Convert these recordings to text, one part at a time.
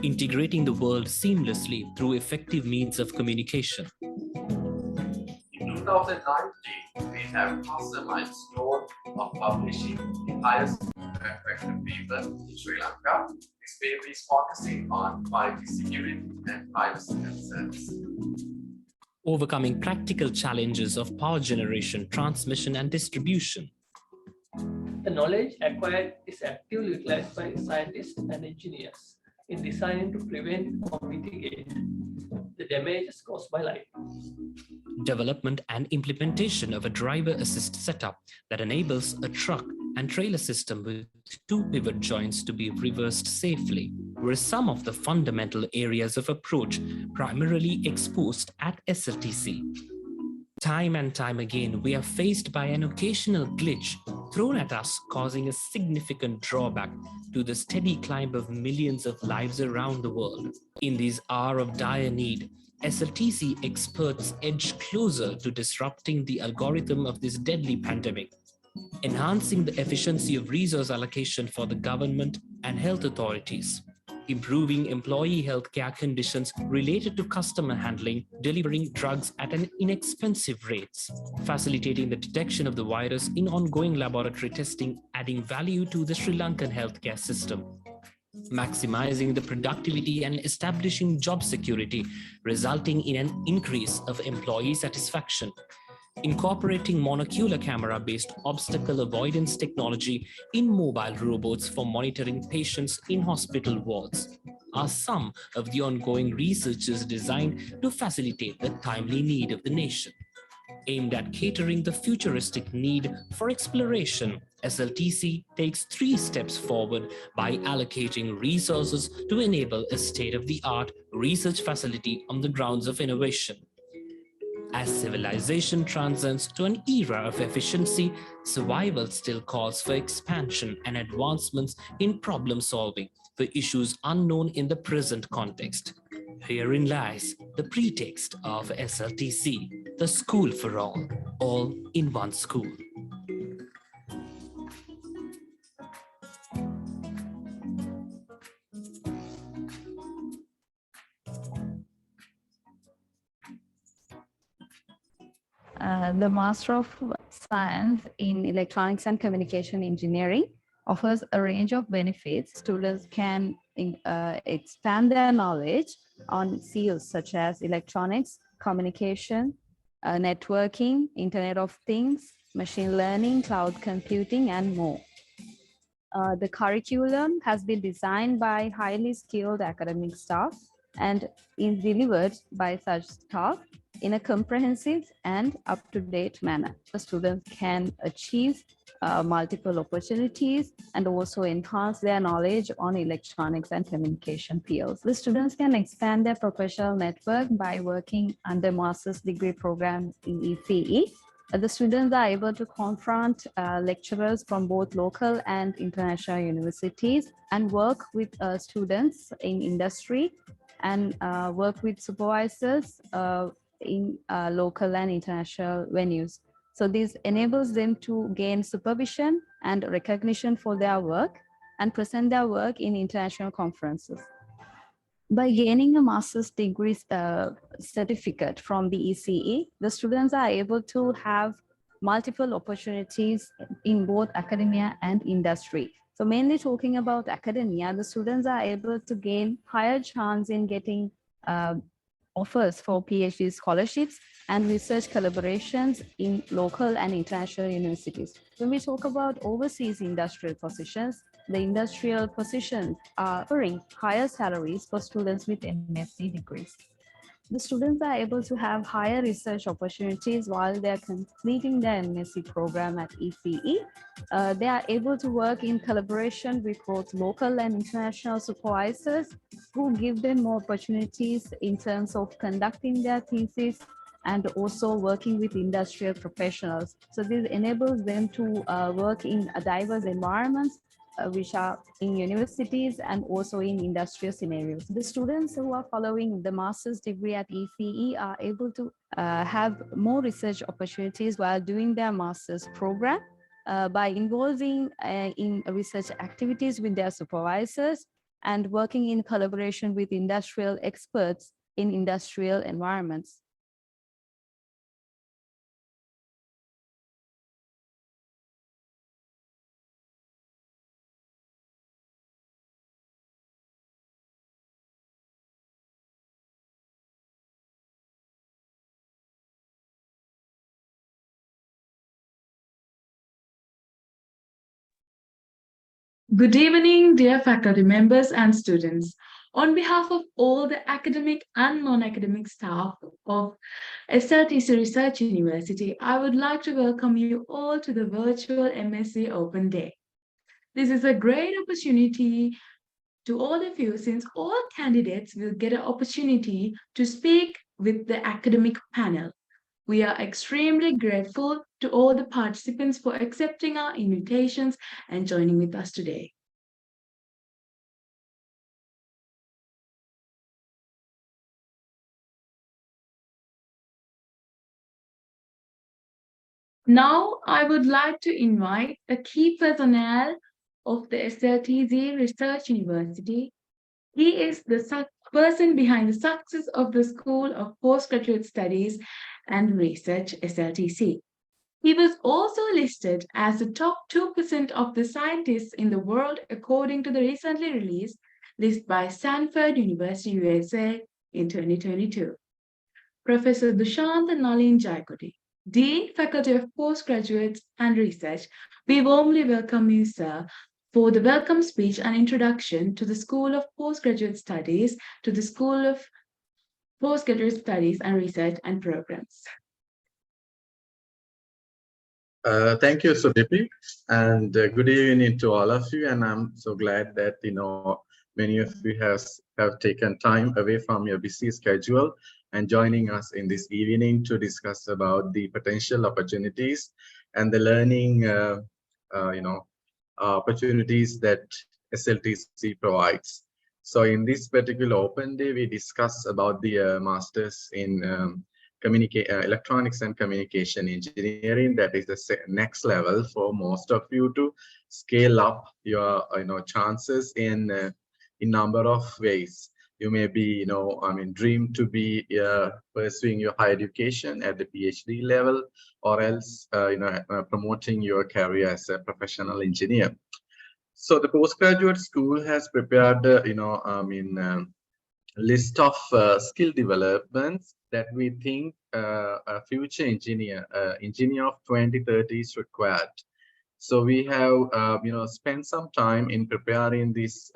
integrating the world seamlessly through effective means of communication. In 2019, we have passed the milestone of publishing the highest effective paper in Sri Lanka. This paper is focusing on 5G security and privacy concerns. Overcoming practical challenges of power generation, transmission, and distribution. The knowledge acquired is actively utilized by scientists and engineers in designing to prevent or mitigate the damages caused by light. Development and implementation of a driver assist setup that enables a truck and trailer system with 2 pivot joints to be reversed safely were some of the fundamental areas of approach primarily exposed at SLTC. Time and time again, we are faced by an occasional glitch thrown at us, causing a significant drawback to the steady climb of millions of lives around the world. In this hour of dire need, SLTC experts edge closer to disrupting the algorithm of this deadly pandemic, enhancing the efficiency of resource allocation for the government and health authorities, improving employee healthcare conditions related to customer handling, delivering drugs at an inexpensive rates, facilitating the detection of the virus in ongoing laboratory testing, adding value to the Sri Lankan healthcare system, maximizing the productivity and establishing job security, resulting in an increase of employee satisfaction, incorporating monocular camera-based obstacle avoidance technology in mobile robots for monitoring patients in hospital wards are some of the ongoing researches designed to facilitate the timely need of the nation. Aimed at catering the futuristic need for exploration, SLTC takes 3 steps forward by allocating resources to enable a state-of-the-art research facility on the grounds of innovation. As civilization transcends to an era of efficiency, survival still calls for expansion and advancements in problem solving for issues unknown in the present context. Herein lies the pretext of SLTC, the school for all in one school. The Master of Science in Electronics and Communication Engineering offers a range of benefits. Students can expand their knowledge on fields such as electronics, communication, networking, Internet of Things, machine learning, cloud computing, and more. The curriculum has been designed by highly skilled academic staff and is delivered by such staff in a comprehensive and up-to-date manner. The students can achieve multiple opportunities and also enhance their knowledge on electronics and communication fields. The students can expand their professional network by working under master's degree programs in ECE. The students are able to confront lecturers from both local and international universities and work with students in industry and work with supervisors in local and international venues. So this enables them to gain supervision and recognition for their work and present their work in international conferences. By gaining a master's degree certificate from the ECE, the students are able to have multiple opportunities in both academia and industry. So mainly talking about academia, the students are able to gain higher chance in getting offers for PhD scholarships and research collaborations in local and international universities. When we talk about overseas industrial positions, the industrial positions are offering higher salaries for students with MSc degrees. The students are able to have higher research opportunities while they're completing their MSc program at ECE. They are able to work in collaboration with both local and international supervisors who give them more opportunities in terms of conducting their thesis and also working with industrial professionals. So this enables them to work in diverse environments which are in universities and also in industrial scenarios. The students who are following the master's degree at ECE are able to have more research opportunities while doing their master's program by involving in research activities with their supervisors and working in collaboration with industrial experts in industrial environments. Good evening, dear faculty members and students. On behalf of all the academic and non-academic staff of SLTC Research University, I would like to welcome you all to the virtual MSc Open Day. This is a great opportunity to all of you, since all candidates will get an opportunity to speak with the academic panel. We are extremely grateful to all the participants for accepting our invitations and joining with us today. Now, I would like to invite a key personnel of the SLTZ Research University. He is the person behind the success of the School of Postgraduate Studies and Research, SLTC. He was also listed as the top 2% of the scientists in the world according to the recently released list by Stanford University, USA in 2022. Professor Dushant Nalin Jaikoti, Dean, Faculty of Postgraduate and Research, we warmly welcome you, sir, for the welcome speech and introduction to the School of Postgraduate Studies, to the School of Postgraduate Studies and Research and Programs. Thank you, Sudeepi, and good evening to all of you. And I'm so glad that many of you have taken time away from your busy schedule and joining us in this evening to discuss about the potential opportunities and the learning opportunities that SLTC provides. So in this particular open day, we discuss about the masters in electronics and communication engineering. That is the next level for most of you to scale up your chances in number of ways. You may be dream to be pursuing your higher education at the PhD level, or else promoting your career as a professional engineer. So the postgraduate school has prepared list of skill developments that we think a future engineer of 2030 is required. So we have spent some time in preparing this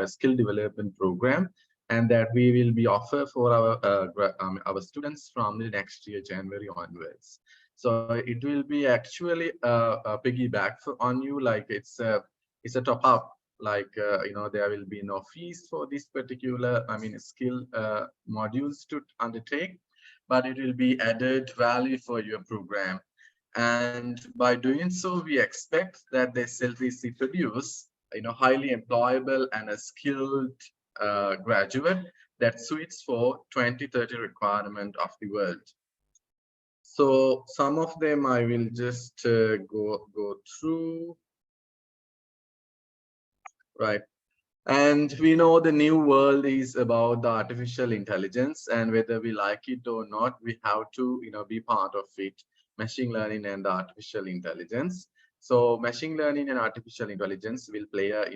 skill development program, and that we will be offered for our students from the next year, January onwards. So it will be actually a piggyback on you, like it's a top up. Like there will be no fees for this particular skill modules to undertake, but it will be added value for your program. And by doing so, we expect that the SLTC produce highly employable and a skilled graduate that suits for 2030 requirement of the world. So some of them I will just go through. Right. And we know the new world is about the artificial intelligence, and whether we like it or not, we have to be part of it. Machine learning and the artificial intelligence. So machine learning and artificial intelligence will play a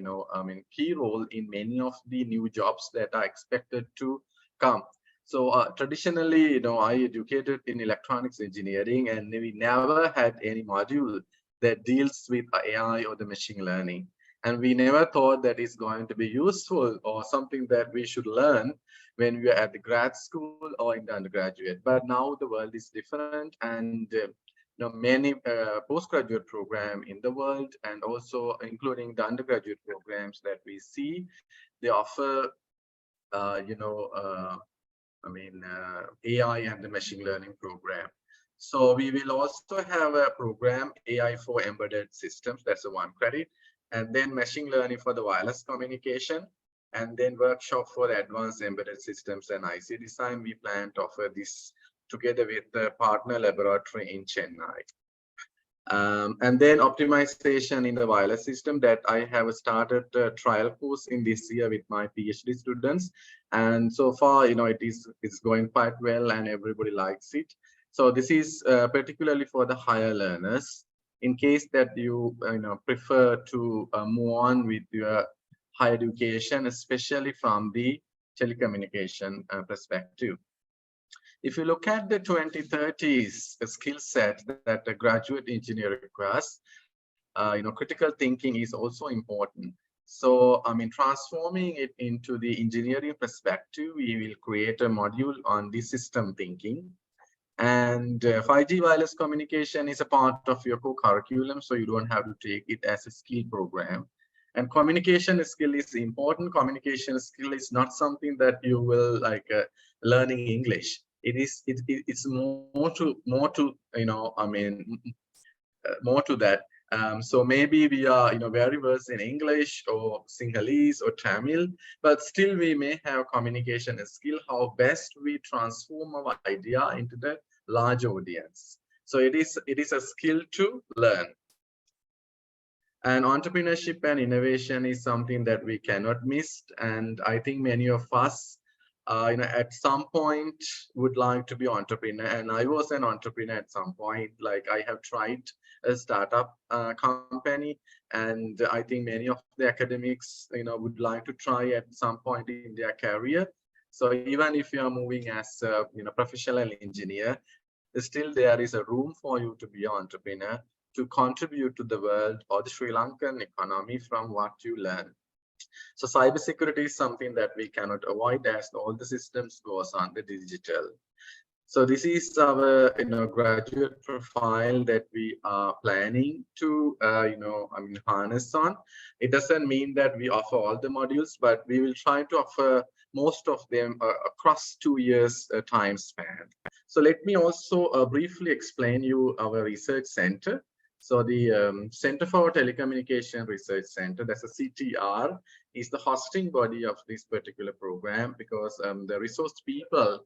key role in many of the new jobs that are expected to come. So traditionally, I educated in electronics engineering, and we never had any module that deals with AI or the machine learning. And we never thought that it's going to be useful or something that we should learn when we are at the grad school or in the undergraduate. But now the world is different, and many postgraduate programs in the world, and also including the undergraduate programs that we see, they offer AI and the machine learning program. So we will also have a program, AI for embedded systems, that's a 1 credit, and then machine learning for the wireless communication, and then workshop for advanced embedded systems and IC design. We plan to offer this together with the partner laboratory in Chennai. And then optimization in the wireless system that I have started a trial course in this year with my PhD students. And so far, it's going quite well and everybody likes it. So this is particularly for the higher learners. In case that you, prefer to move on with your higher education, especially from the telecommunication perspective. If you look at the 2030s skill set that a graduate engineer requires, critical thinking is also important. So, transforming it into the engineering perspective, we will create a module on the system thinking. And 5G wireless communication is a part of your core curriculum, so you don't have to take it as a skill program. And communication skill is important. Communication skill is not something that you will like learning English. It's more to that. So maybe we are very versed in English or Sinhalese or Tamil, but still we may have communication skill, how best we transform our idea into the large audience. So it is a skill to learn. And entrepreneurship and innovation is something that we cannot miss. And I think many of us, at some point would like to be entrepreneur. And I was an entrepreneur at some point. Like I have tried a startup company, and I think many of the academics, would like to try at some point in their career. So even if you are moving as a professional engineer, still there is a room for you to be an entrepreneur, to contribute to the world or the Sri Lankan economy from what you learn. So cybersecurity is something that we cannot avoid as all the systems goes on the digital. So this is our graduate profile that we are planning to harness on. It doesn't mean that we offer all the modules, but we will try to offer most of them across 2 years time span. So let me also briefly explain you our research center. So the Center for Telecommunication Research Center, that's a CTR, is the hosting body of this particular program, because the resource people,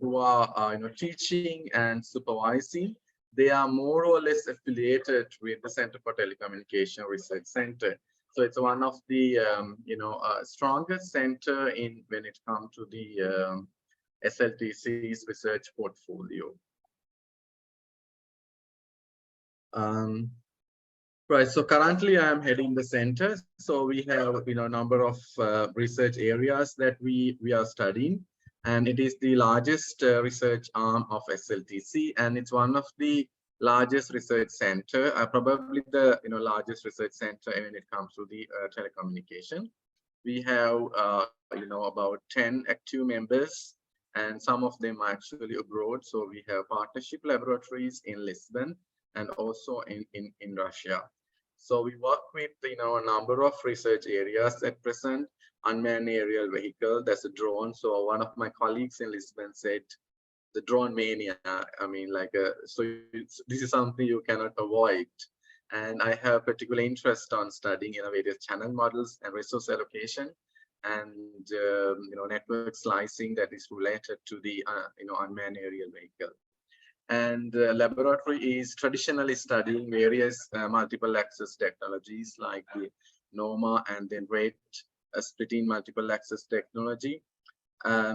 who are teaching and supervising, they are more or less affiliated with the Center for Telecommunication Research Center. So it's one of the strongest center in when it comes to the SLTC's research portfolio. Right. So currently I am heading the center. So we have a number of research areas that we are studying, and it is the largest research arm of SLTC, and it's one of the largest research center, probably the largest research center when it comes to the telecommunication. We have about 10 active members, and some of them are actually abroad. So we have partnership laboratories in Lisbon and also in Russia. So we work with a number of research areas at present. Unmanned aerial vehicle, that's a drone. So one of my colleagues in Lisbon said the drone mania. So this is something you cannot avoid. And I have particular interest on studying various channel models and resource allocation, and network slicing that is related to the unmanned aerial vehicle. And the laboratory is traditionally studying various multiple access technologies like the NOMA and then rate splitting multiple access technology.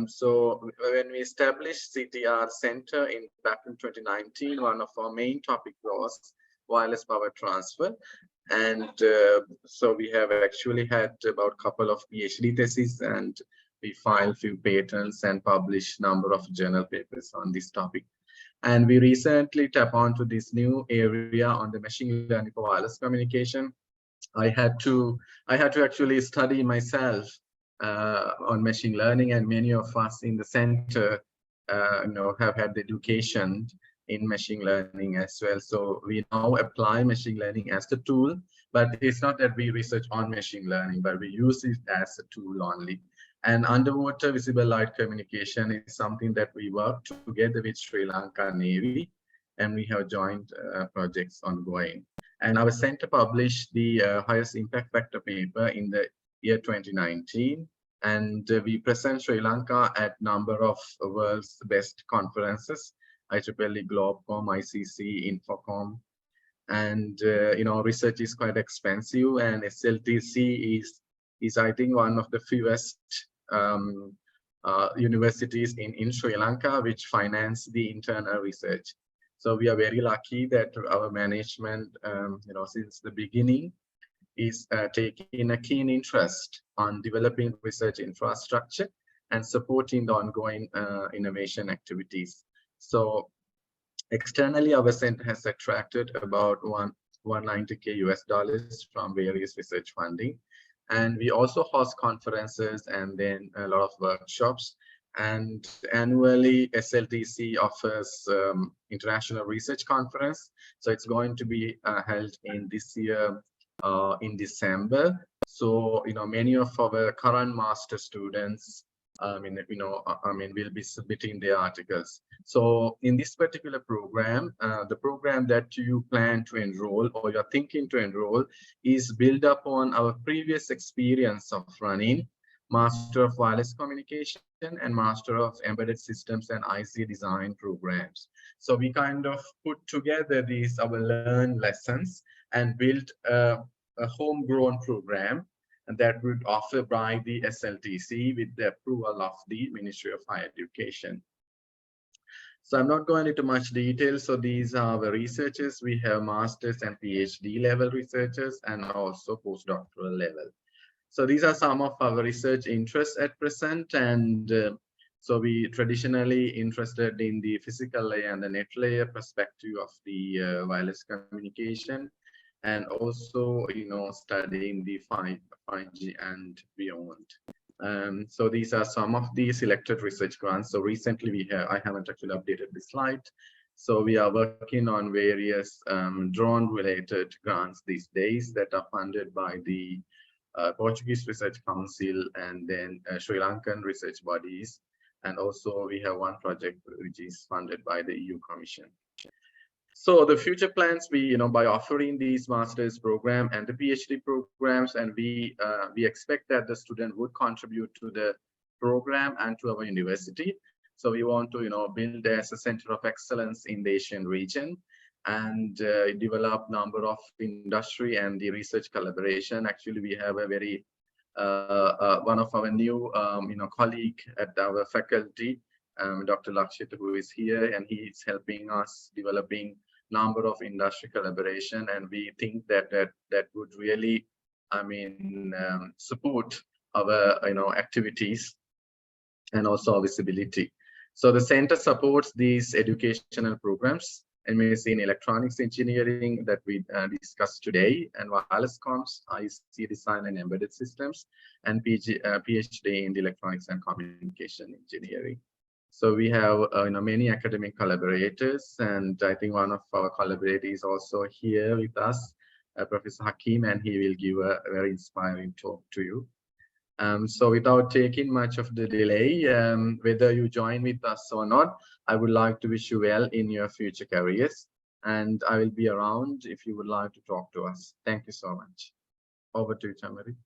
So when we established CTR Center back in 2019, one of our main topic was wireless power transfer. And so we have actually had about a couple of PhD theses, and we filed few patents and published number of journal papers on this topic. And we recently tapped onto this new area on the machine learning for wireless communication. I had to actually study myself on machine learning, and many of us in the center have had the education in machine learning as well. So we now apply machine learning as the tool, but it's not that we research on machine learning, but we use it as a tool only. And underwater visible light communication is something that we work together with Sri Lanka Navy, and we have joint projects ongoing. And our center published the highest impact factor paper in the year 2019. And we present Sri Lanka at number of world's best conferences, IEEE, Globecom, ICC, Infocom, And research is quite expensive, and SLTC is I think one of the fewest universities in Sri Lanka which finance the internal research. So we are very lucky that our management, since the beginning, is taking a keen interest on developing research infrastructure and supporting the ongoing innovation activities. So externally, our center has attracted about $190K from various research funding. And we also host conferences and then a lot of workshops. And annually, SLTC offers International Research Conference. So it's going to be held in this year in December. So, many of our current master students will be submitting their articles. So in this particular program, the program that you plan to enroll or you're thinking to enroll is built upon our previous experience of running Master of Wireless Communication and Master of Embedded Systems and IC Design programs. So we kind of put together these our learned lessons and built a homegrown program that would offer by the SLTC with the approval of the Ministry of Higher Education. So I'm not going into much detail. So these are the researchers. We have master's and PhD level researchers and also postdoctoral level. So these are some of our research interests at present. And so we traditionally interested in the physical layer and the net layer perspective of the wireless communication, and also, studying the 5G and beyond. So these are some of the selected research grants. So recently I haven't actually updated this slide. So we are working on various drone related grants these days that are funded by the Portuguese Research Council and then Sri Lankan research bodies. And also we have one project which is funded by the EU Commission. So the future plans, by offering these master's program and the PhD programs, and we expect that the student would contribute to the program and to our university. So we want to, build as a center of excellence in the Asian region and develop number of industry and the research collaboration. Actually, we have a very one of our new, colleague at our faculty, Dr. Lakshita, who is here, and he is helping us developing number of industry collaboration, and we think that would really, support our, activities and also our visibility. So the center supports these educational programs, MSc in Electronics Engineering that we discussed today, and wireless comms, IC design and embedded systems, and PhD in Electronics and Communication Engineering. So we have many academic collaborators, and I think one of our collaborators is also here with us, Professor Hakim, and he will give a very inspiring talk to you. So without taking much of the delay, whether you join with us or not, I would like to wish you well in your future careers, and I will be around if you would like to talk to us. Thank you so much. Over to you, Chamari.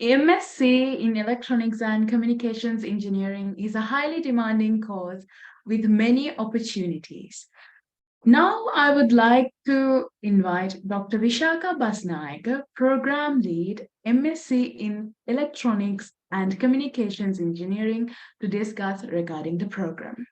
MSc in Electronics and Communications Engineering is a highly demanding course with many opportunities. Now I would like to invite Dr. Vishaka Basnaik, Program Lead, MSc in Electronics and Communications Engineering, to discuss regarding the program.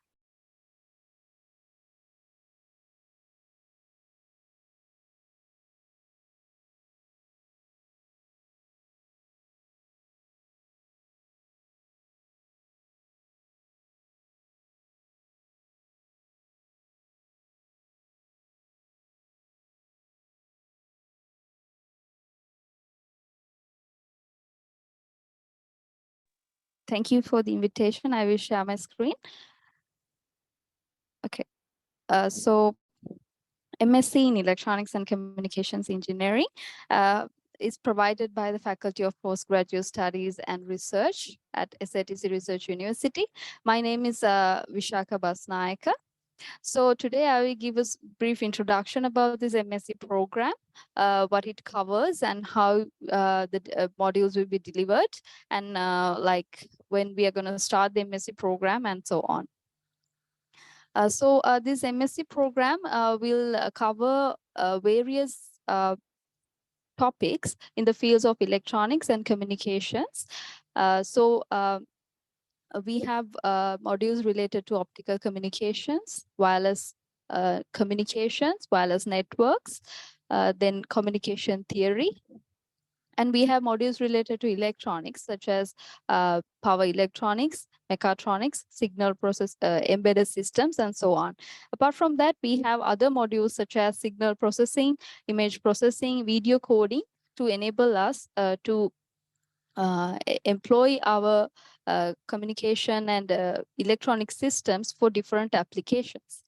Thank you for the invitation. I will share my screen. Okay. So MSc in Electronics and Communications Engineering is provided by the Faculty of Postgraduate Studies and Research at SATC Research University. My name is Vishaka Basnaika. So today I will give a brief introduction about this MSc program, what it covers and how the modules will be delivered, and when we are going to start the MSc program and so on. This MSc program will cover various topics in the fields of electronics and communications. We have modules related to optical communications, wireless communications, wireless networks, then communication theory. And we have modules related to electronics, such as power electronics, mechatronics, signal process, embedded systems, and so on. Apart from that, we have other modules such as signal processing, image processing, video coding, to enable us to employ our communication and electronic systems for different applications.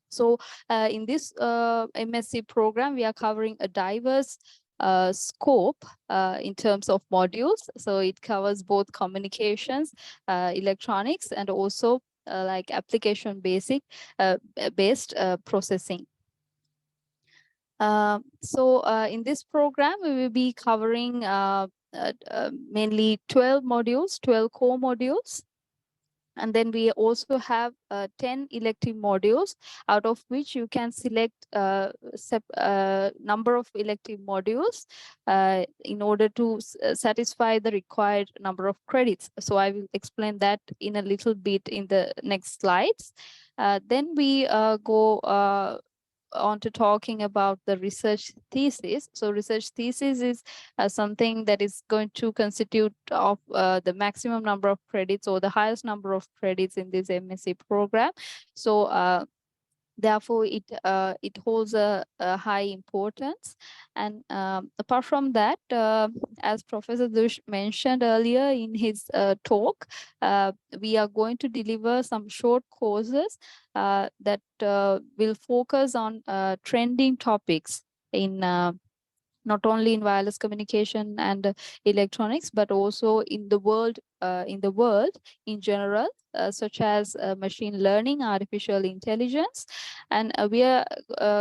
So in this MSc program, we are covering a diverse scope in terms of modules. So it covers both communications, electronics, and also like application based processing. In this program, we will be covering mainly 12 modules, 12 core modules. And then we also have 10 elective modules, out of which you can select number of elective modules in order to satisfy the required number of credits. So I will explain that in a little bit in the next slides. Then we go on to talking about the research thesis. So research thesis is something that is going to constitute of the maximum number of credits or the highest number of credits in this MSc program. So therefore, it holds a high importance. And apart from that, as Professor Dush mentioned earlier in his talk, we are going to deliver some short courses that will focus on trending topics in not only in wireless communication and electronics, but also in the world in general, such as machine learning, artificial intelligence. And we are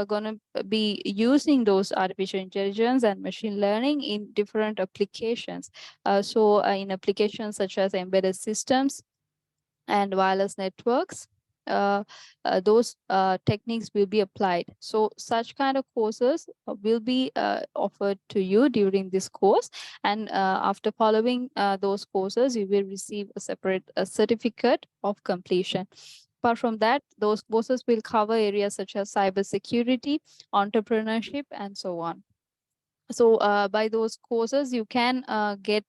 going to be using those artificial intelligence and machine learning in different applications. In applications such as embedded systems and wireless networks, those techniques will be applied. So such kind of courses will be offered to you during this course. And after following those courses, you will receive a separate certificate of completion. Apart from that, those courses will cover areas such as cybersecurity, entrepreneurship, and so on. So by those courses, you can get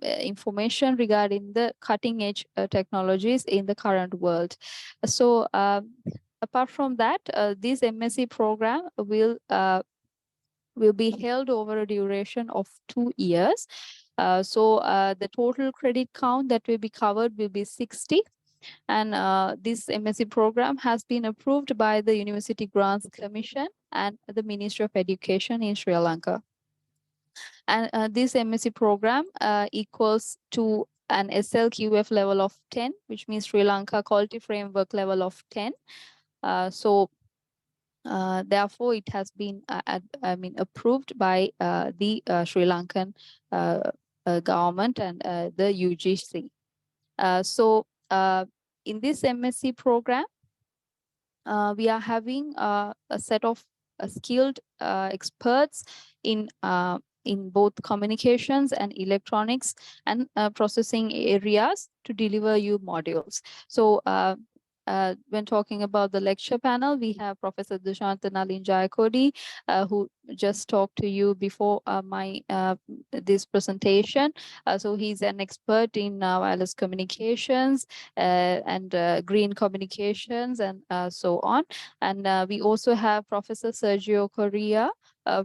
information regarding the cutting edge technologies in the current world. So apart from that, this MSc program will be held over a duration of 2 years. The total credit count that will be covered will be 60. And this MSc program has been approved by the University Grants Commission and the Ministry of Education in Sri Lanka. And this MSc program equals to an SLQF level of 10, which means Sri Lanka Quality Framework level of 10. Therefore, it has been approved by the Sri Lankan government and the UGC. In this MSc program, we are having a set of skilled experts in both communications and electronics and processing areas to deliver you modules. So when talking about the lecture panel, we have Professor Dushanta Nalin Jayakodi, who just talked to you before this presentation. So he's an expert in wireless communications and green communications and so on. And we also have Professor Sergio Correa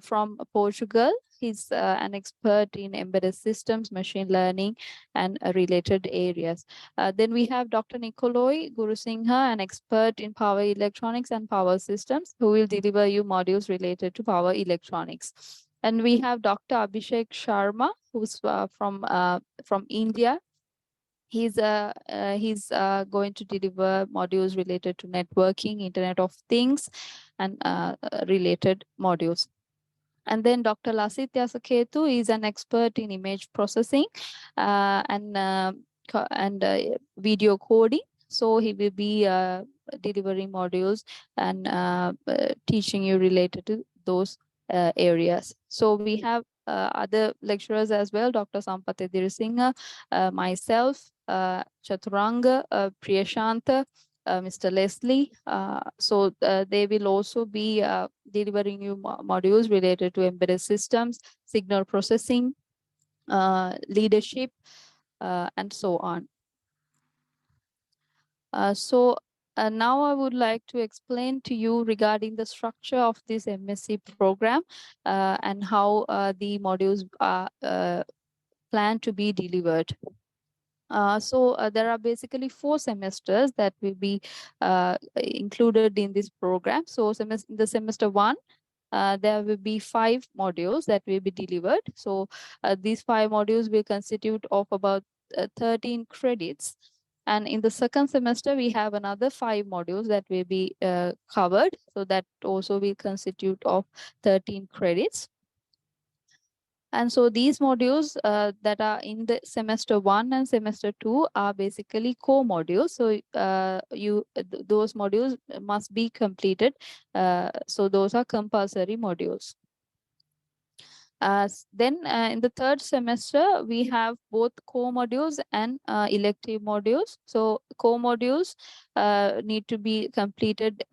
from Portugal. He's an expert in embedded systems, machine learning, and related areas. Then we have Dr. Nikoloi Gurusingha, an expert in power electronics and power systems, who will deliver you modules related to power electronics. And we have Dr. Abhishek Sharma, who's from India. He's going to deliver modules related to networking, Internet of Things, and related modules. And then Dr. Lasit Yasaketu is an expert in image processing and video coding. So he will be delivering modules and teaching you related to those areas. So we have other lecturers as well, Dr. Sampath Dirisinghe, myself, Chaturanga, Priyashanta, Mr. Leslie. So they will also be delivering you modules related to embedded systems, signal processing, leadership, and so on. Now I would like to explain to you regarding the structure of this MSc program and how the modules are planned to be delivered. There are basically 4 semesters that will be included in this program. So in the semester 1, there will be 5 modules that will be delivered. So these 5 modules will constitute of about 13 credits. And in the second semester, we have another 5 modules that will be covered. So that also will constitute of 13 credits. And so these modules that are in the semester 1 and semester 2 are basically core modules. So those modules must be completed. So those are compulsory modules. Then in the third semester, we have both core modules and elective modules. So core modules need to be completed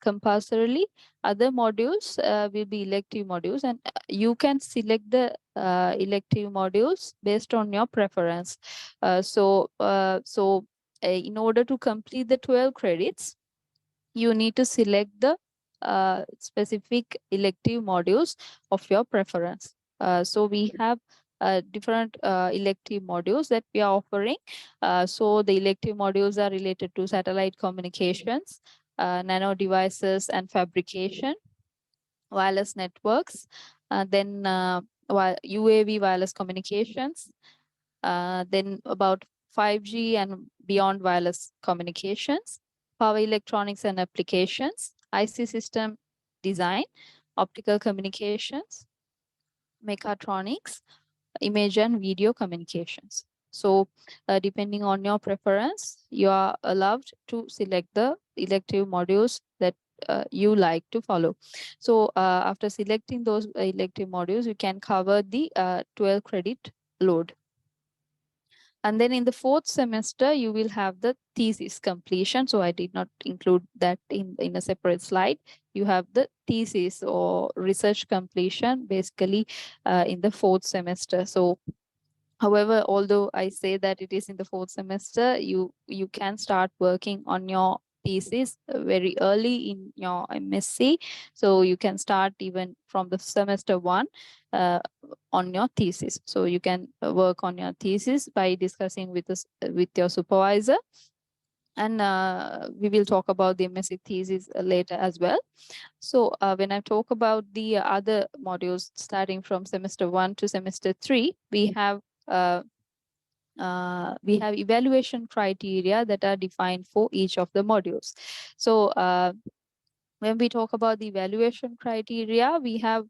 compulsorily. Other modules will be elective modules, and you can select the elective modules based on your preference. In order to complete the 12 credits, you need to select the specific elective modules of your preference. So we have different elective modules that we are offering. So the elective modules are related to satellite communications, nano devices and fabrication, wireless networks, then UAV wireless communications, then about 5G and beyond wireless communications, power electronics and applications, IC system design, optical communications, mechatronics, image and video communications. So depending on your preference, you are allowed to select the elective modules that you like to follow. So after selecting those elective modules, you can cover the 12 credit load. And then in the 4th semester, you will have the thesis completion. So I did not include that in a separate slide. You have the thesis or research completion basically in the 4th semester. So however, although I say that it is in the 4th semester, you can start working on your thesis very early in your MSc. So you can start even from the semester 1 on your thesis. So you can work on your thesis by discussing with your supervisor. And we will talk about the MSc thesis later as well. So when I talk about the other modules starting from semester 1 to semester 3, we have evaluation criteria that are defined for each of the modules. So when we talk about the evaluation criteria, we have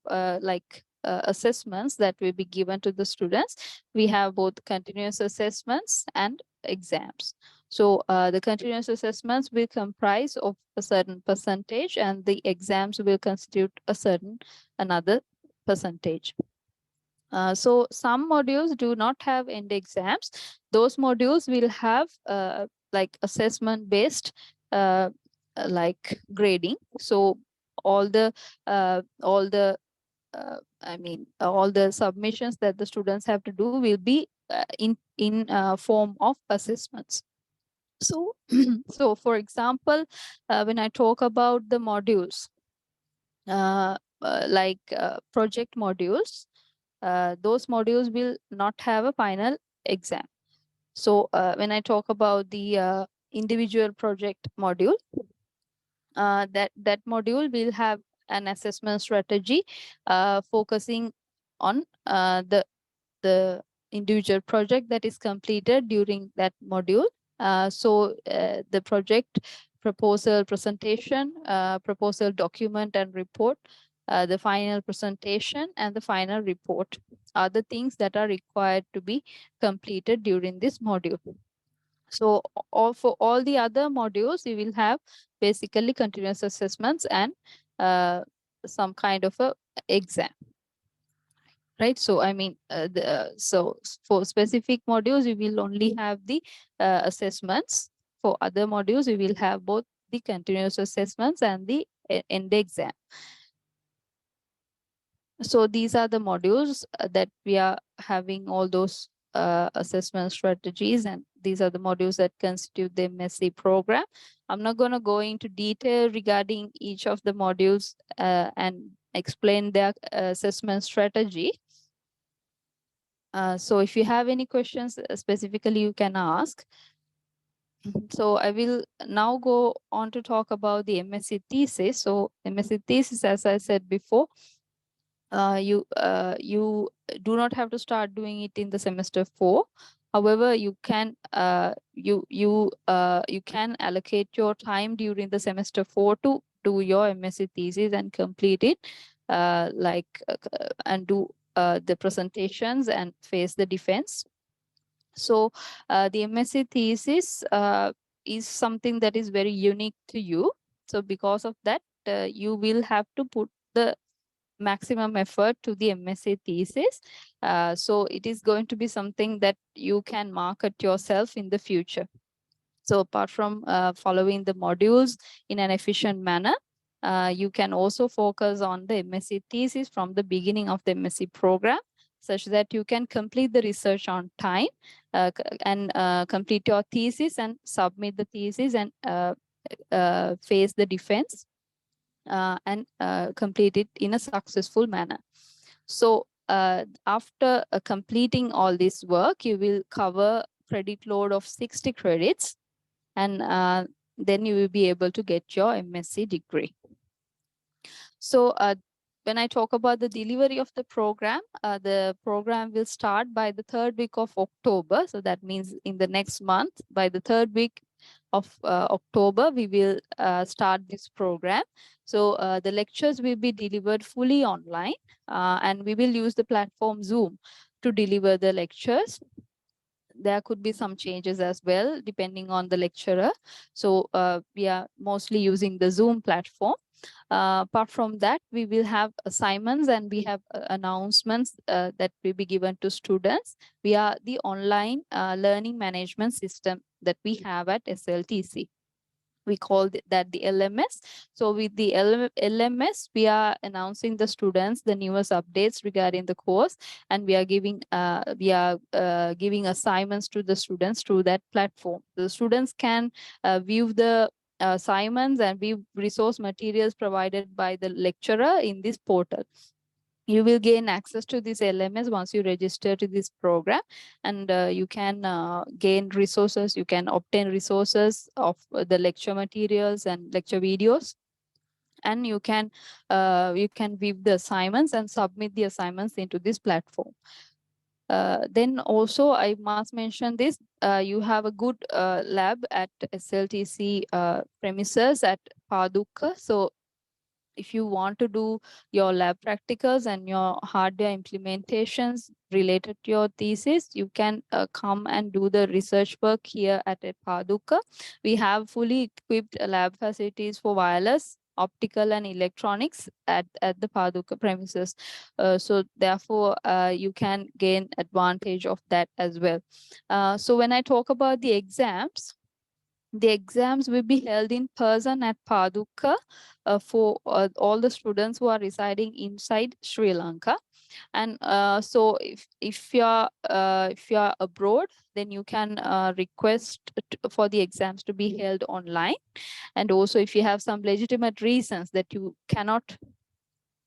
assessments that will be given to the students. We have both continuous assessments and exams. So the continuous assessments will comprise of a certain percentage, and the exams will constitute another percentage. So some modules do not have end exams. Those modules will have like assessment based grading. So all the submissions that the students have to do will be in form of assessments. So so for example, when I talk about the modules project modules, those modules will not have a final exam. So when I talk about the individual project module, that module will have an assessment strategy focusing on the individual project that is completed during that module. The project proposal presentation, proposal document and report, the final presentation, and the final report are the things that are required to be completed during this module. So for all the other modules, we will have basically continuous assessments and some kind of a exam. Right, so I mean, so for specific modules, we will only have the assessments. For other modules, we will have both the continuous assessments and the end exam. So these are the modules that we are having all those assessment strategies, and these are the modules that constitute the MSc program. I'm not going to go into detail regarding each of the modules and explain their assessment strategy. So if you have any questions specifically, you can ask. So I will now go on to talk about the MSc thesis. So MSc thesis, as I said before, you do not have to start doing it in the semester 4. However, you can you can allocate your time during the semester 4 to do your MSc thesis and complete it, and do the presentations and face the defense. So the MSc thesis is something that is very unique to you. So because of that, you will have to put the maximum effort to the MSc thesis. So it is going to be something that you can market yourself in the future. So apart from following the modules in an efficient manner, you can also focus on the MSc thesis from the beginning of the MSc program, such that you can complete the research on time and complete your thesis and submit the thesis and face the defense and complete it in a successful manner. So after completing all this work, you will cover credit load of 60 credits, and then you will be able to get your MSc degree. So when I talk about the delivery of the program will start by the 3rd week of October. So that means in the next month, by the 3rd week of October, we will start this program. So the lectures will be delivered fully online, and we will use the platform Zoom to deliver the lectures. There could be some changes as well, depending on the lecturer. So we are mostly using the Zoom platform. Apart from that, we will have assignments and we have announcements that will be given to students via the online learning management system that we have at SLTC. We call that the LMS. So with the LMS, we are announcing the students the newest updates regarding the course, and we are giving assignments to the students through that platform. The students can view the assignments and view resource materials provided by the lecturer in this portal. You will gain access to this LMS once you register to this program, and you can gain resources. You can obtain resources of the lecture materials and lecture videos, and you can view the assignments and submit the assignments into this platform. Then also I must mention this, you have a good lab at SLTC premises at Paduka. So if you want to do your lab practicals and your hardware implementations related to your thesis, you can come and do the research work here at Paduka. We have fully equipped lab facilities for wireless, optical and electronics at the Paduka premises. So therefore, you can gain advantage of that as well. So when I talk about the exams will be held in person at Paduka for all the students who are residing inside Sri Lanka. And so if you're abroad, then you can request for the exams to be held online. And also if you have some legitimate reasons that you cannot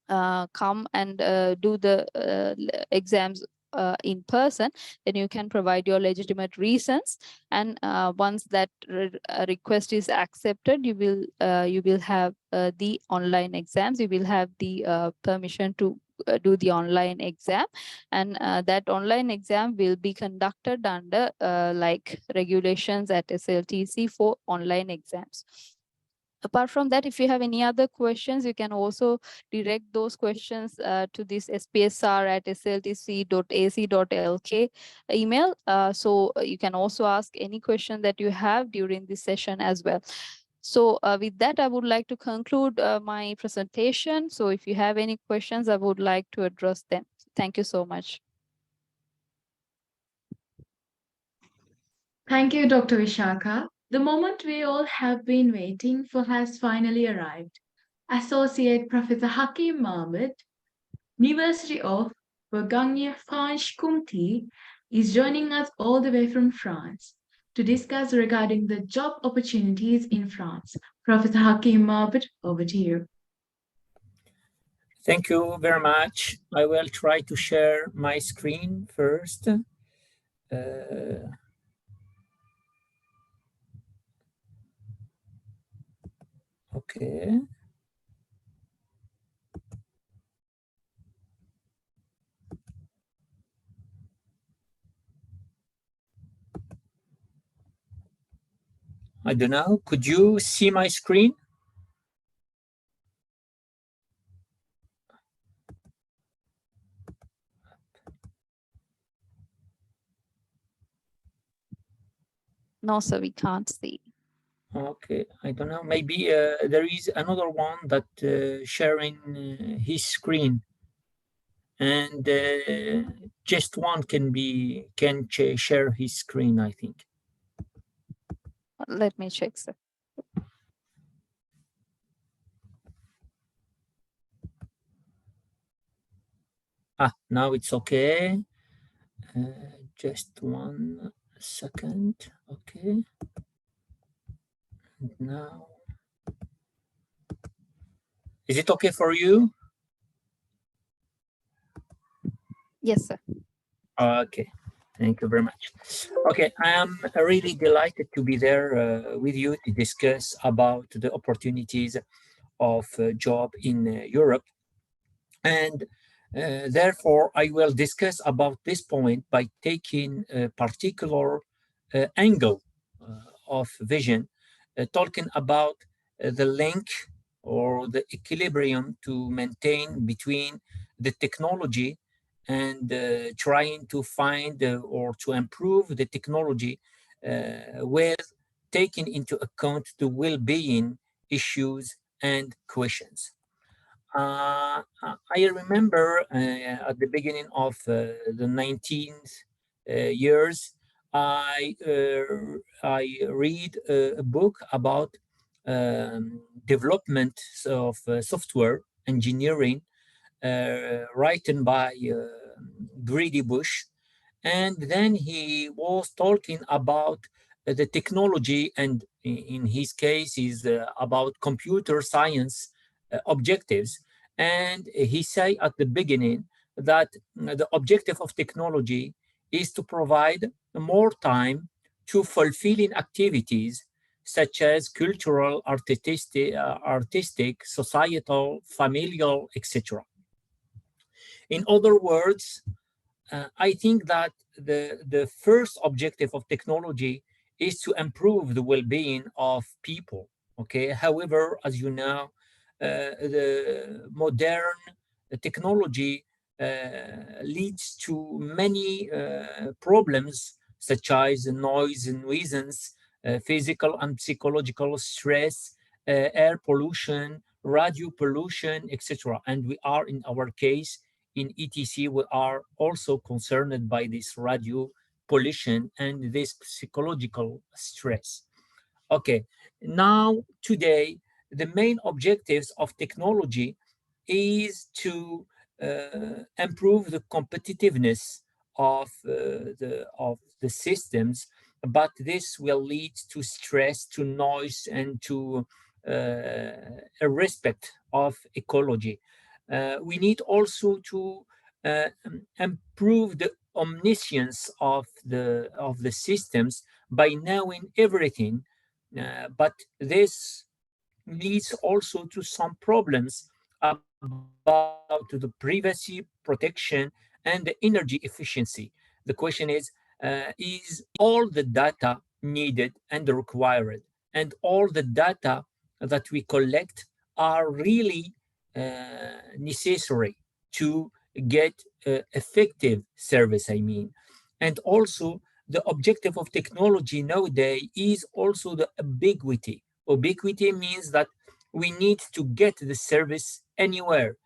come and do the exams in person, then you can provide your legitimate reasons, and once that request is accepted, you will have the online exams. You will have the permission to do the online exam, and that online exam will be conducted under like regulations at SLTC for online exams. Apart from that, if you have any other questions, you can also direct those questions to this spsr@sltc.ac.lk email. So you can also ask any question that you have during this session as well. So with that, I would like to conclude my presentation. So if you have any questions, I would like to address them. Thank you so much. Thank you, Dr. Vishaka. The moment we all have been waiting for has finally arrived. Associate Professor Hakim Muhammad, University of Bourgogne-Franche-Comté, is joining us all the way from France to discuss regarding the job opportunities in France. Professor Hakim Muhammad, over to you. Thank you very much. I will try to share my screen first. Okay. I don't know. Could you see my screen? No, sir, we can't see. Okay, I don't know. Maybe there is another one that sharing his screen, and just one can share his screen, I think. Let me check, sir. Now it's okay. Just 1 second. Okay. And now, is it okay for you? Yes, sir. Okay, thank you very much. Okay, I am really delighted to be there with you to discuss about the opportunities of job in Europe. And therefore, I will discuss about this point by taking a particular angle of vision, talking about the link or the equilibrium to maintain between the technology and trying to find or to improve the technology with taking into account the well-being issues and questions. I remember at the beginning of the 19th years, I read a book about development of software engineering written by Grady Bush. And then he was talking about the technology, and in his case is about computer science objectives. And he say at the beginning that the objective of technology is to provide more time to fulfilling activities such as cultural, artistic, societal, familial, etc. In other words, I think that the first objective of technology is to improve the well-being of people. Okay. However, as you know, the modern technology leads to many problems such as noise and nuisance, physical and psychological stress, air pollution, radio pollution, etc. And we are, in our case, in ETC, we are also concerned by this radio pollution and this psychological stress. Okay, now today, the main objectives of technology is to improve the competitiveness of the systems, but this will lead to stress, to noise, and to a respect of ecology. We need also to improve the omniscience of the systems by knowing everything, but this leads also to some problems about the privacy protection and the energy efficiency. The question is all the data needed and required and all the data that we collect are really necessary to get effective service, I mean. And also, the objective of technology nowadays is also the ubiquity. Ubiquity means that we need to get the service anywhere,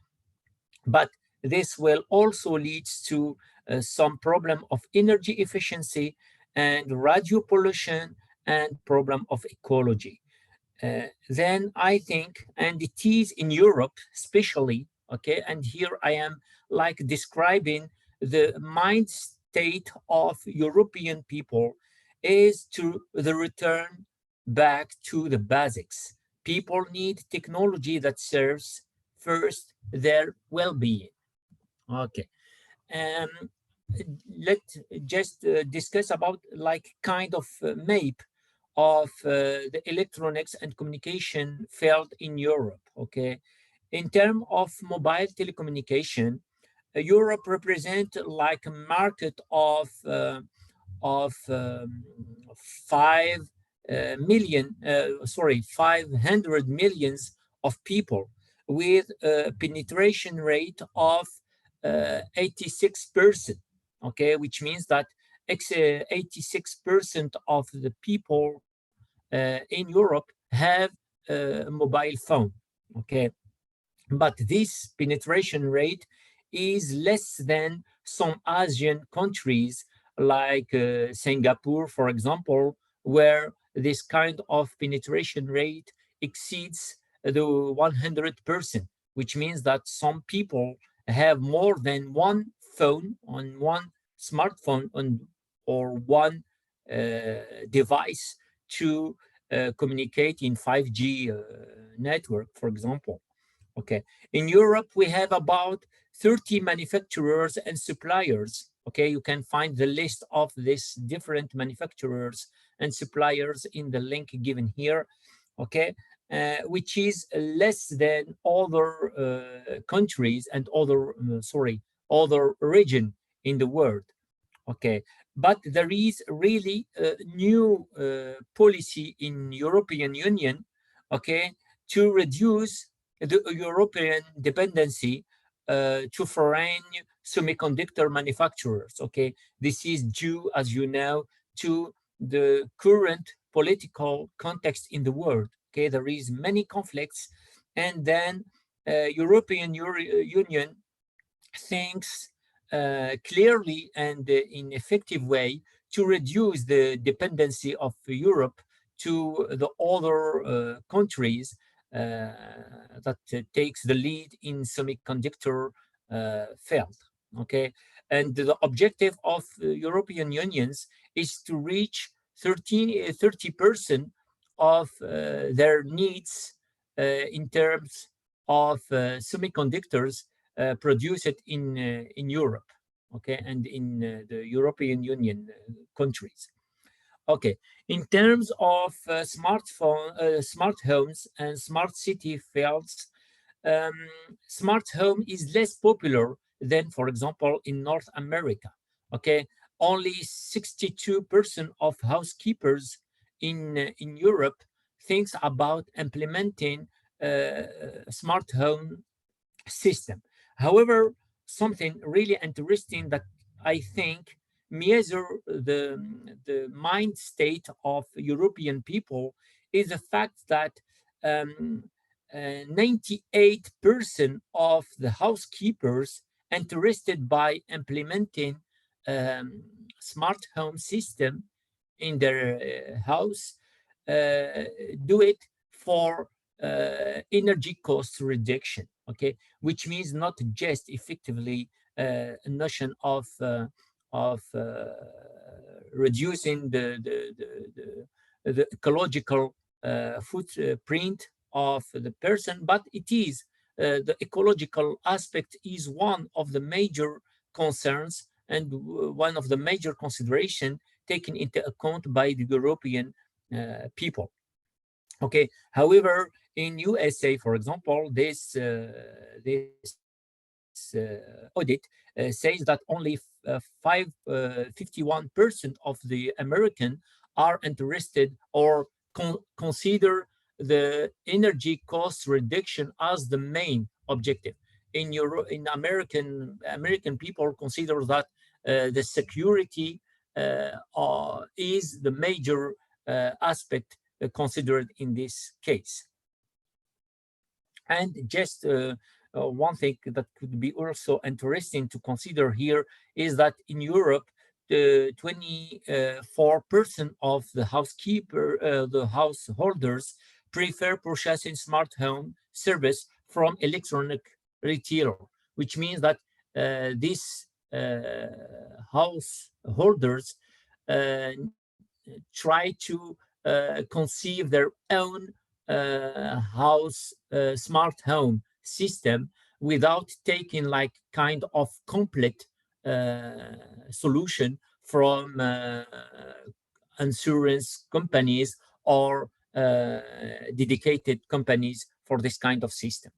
but this will also lead to some problem of energy efficiency and radio pollution and problem of ecology. Then I think, and it is in Europe especially, okay, and here I am like describing the mind state of European people is to the return back to the basics. People need technology that serves first their well-being. Okay. Um, let's just discuss about like kind of map of the electronics and communication field in Europe. Okay, in terms of mobile telecommunication, Europe represents like a market of 500 millions of people with a penetration rate of 86%. Okay, which means that 86% of the people in Europe have a mobile phone. Okay, but this penetration rate is less than some Asian countries like Singapore, for example, where this kind of penetration rate exceeds the 100%, which means that some people have more than one phone on one smartphone on, or one device to communicate in 5G network, for example. Okay, in Europe, we have about 30 manufacturers and suppliers. Okay, you can find the list of these different manufacturers and suppliers in the link given here. Okay, which is less than other countries and other region in the world. Okay, but there is really a new policy in European Union, okay, to reduce the European dependency to foreign semiconductor manufacturers. Okay, this is due, as you know, to the current political context in the world. Okay, there is many conflicts, and then European Union thinks clearly and in effective way to reduce the dependency of Europe to the other countries that takes the lead in semiconductor field. Okay, and the objective of European unions is to reach 30% of their needs in terms of semiconductors produced in Europe, okay, and in the European Union countries. Okay, in terms of smart homes and smart city fields, um, smart home is less popular than, for example, in North America. Okay, only 62% of housekeepers in Europe thinks about implementing smart home system. However, something really interesting that I think measure the mind state of European people is the fact that 98% of the housekeepers interested by implementing smart home system in their house do it for energy cost reduction. Okay, which means not just effectively a notion of reducing the ecological footprint of the person, but it is the ecological aspect is one of the major concerns and one of the major consideration taken into account by the European people. Okay, however, in USA, for example, this audit says that only 51% of the American are interested or consider the energy cost reduction as the main objective. In American people consider that the security is the major aspect considered in this case. And just one thing that could be also interesting to consider here is that in Europe, 24% of the householders prefer purchasing smart home service from electronic retailer, which means that these householders try to conceive their own smart home system without taking like kind of complete solution from insurance companies or dedicated companies for this kind of system.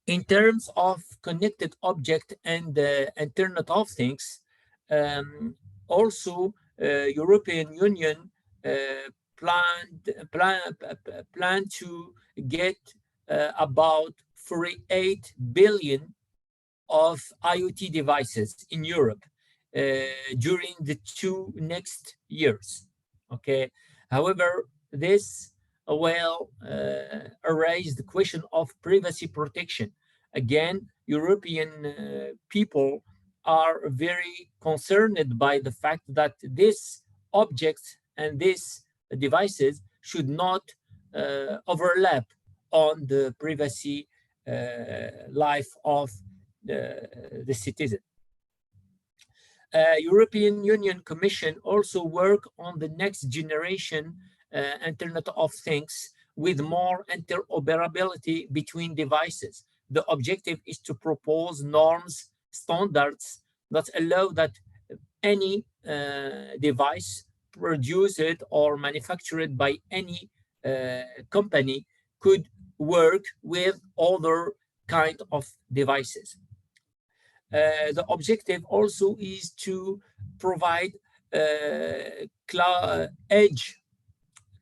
In terms of connected object and Internet of Things, also European Union plan to get about 48 billion of IoT devices in Europe during the 2 next years. Okay. However, this will raise the question of privacy protection. Again, European people are very concerned by the fact that these objects and these devices should not overlap on the privacy life of the citizen. European Union Commission also work on the next generation Internet of Things with more interoperability between devices. The objective is to propose norms, standards that allow that any device produced or manufactured by any company could work with other kind of devices. The objective also is to provide edge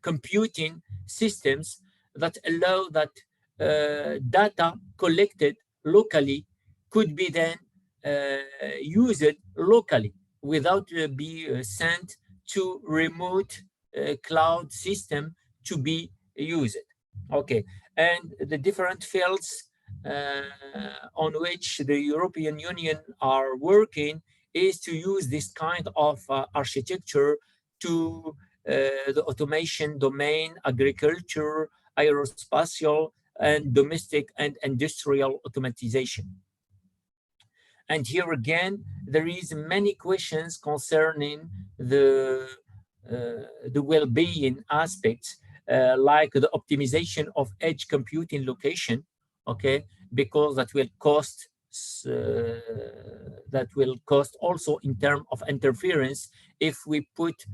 computing systems that allow that data collected locally could be then used locally without be sent to remote cloud system to be used. Okay, and the different fields on which the European Union are working is to use this kind of architecture to the automation domain, agriculture, aerospatial, and domestic and industrial automatization. And here again, there is many questions concerning the well-being aspects, like the optimization of edge computing location, okay, because that will cost also in terms of interference if we put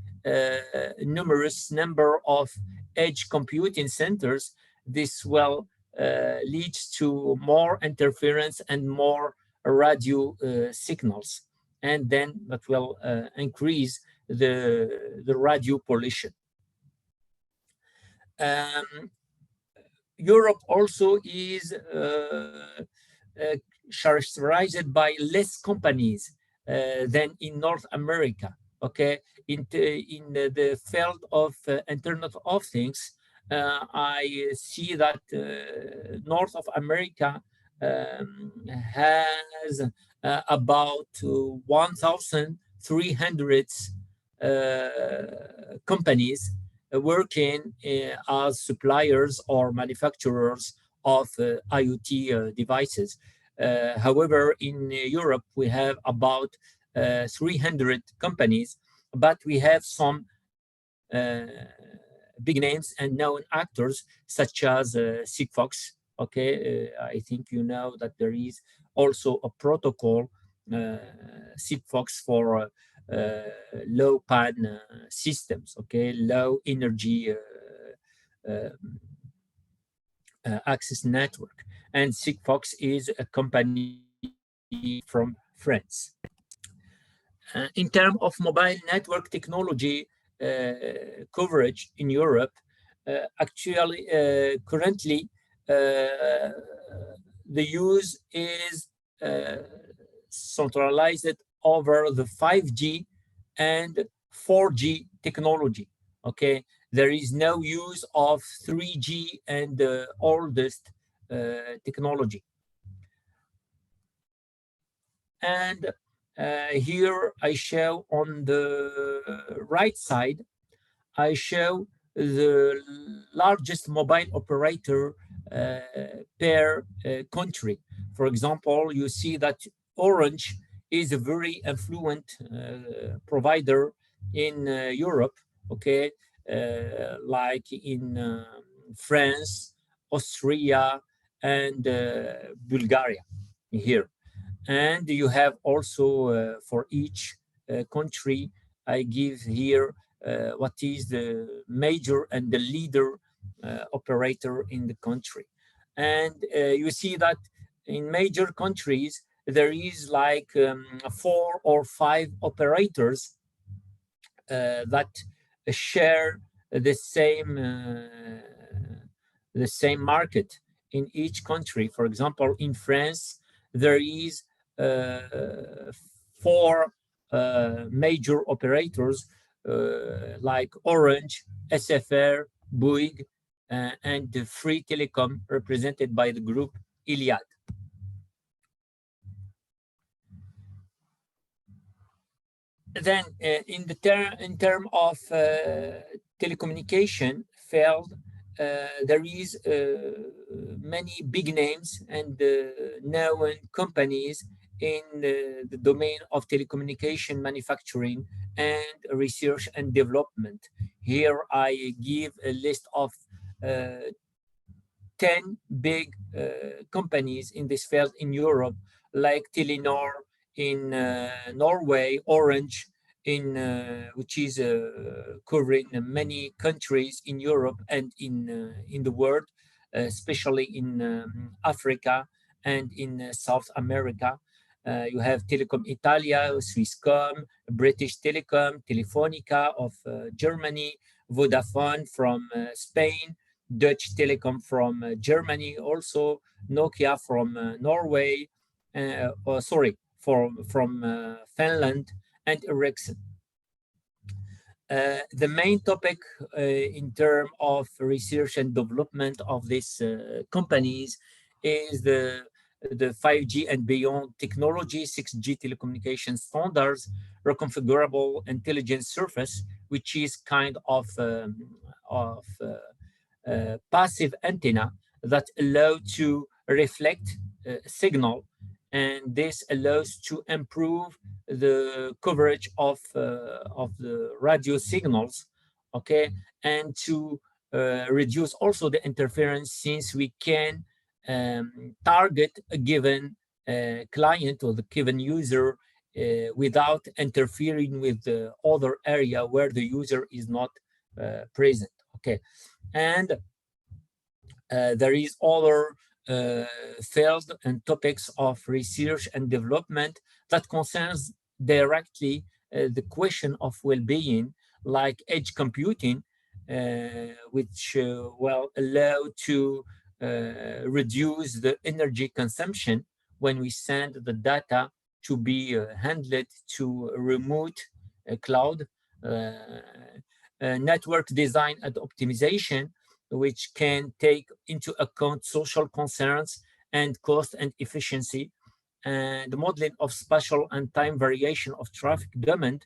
numerous number of edge computing centers. This will lead to more interference and more radio signals, and then that will increase the radio pollution. Europe also is characterized by less companies than in North America. Okay, in the field of Internet of Things, I see that North of America has about 1,300 companies working as suppliers or manufacturers of IoT devices. However, in Europe, we have about 300 companies, but we have some big names and known actors such as Sigfox. Okay, I think you know that there is also a protocol, Sigfox, for low pan systems, okay, low energy access network. And Sigfox is a company from France. In terms of mobile network technology, coverage in Europe. Actually, currently, the use is centralized over the 5G and 4G technology. Okay, there is no use of 3G and the oldest technology. And here I show on the right side, I show the largest mobile operator per country. For example, you see that Orange is a very affluent provider in Europe, okay, like in France, Austria, and Bulgaria here. And you have also for each country, I give here what is the major and the leader operator in the country. And you see that in major countries, there is like 4 or 5 operators that share the same market in each country. For example, in France, there is 4 major operators like Orange, SFR, Bouygues, and the Free Telecom, represented by the group Iliad. Then, in term of telecommunication field, there is many big names and known companies in the domain of telecommunication manufacturing and research and development. Here I give a list of 10 big companies in this field in Europe, like Telenor in Norway, Orange in which is covering many countries in Europe and in the world, especially in Africa and in South America. You have Telecom Italia, Swisscom, British Telecom, Telefonica of Germany, Vodafone from Spain, Dutch Telecom from Germany, also Nokia from Norway, from Finland, and Ericsson. The main topic in terms of research and development of these companies is the 5G and beyond technology, 6G telecommunication standards, reconfigurable intelligence surface, which is kind of passive antenna that allow to reflect signal, and this allows to improve the coverage of the radio signals, okay, and to reduce also the interference, since we can target a given client or the given user without interfering with the other area where the user is not present, okay. And there is other fields and topics of research and development that concerns directly the question of well-being, like edge computing, which will allow to reduce the energy consumption when we send the data to be handled to a remote cloud. Network design and optimization, which can take into account social concerns and cost and efficiency, and the modeling of spatial and time variation of traffic demand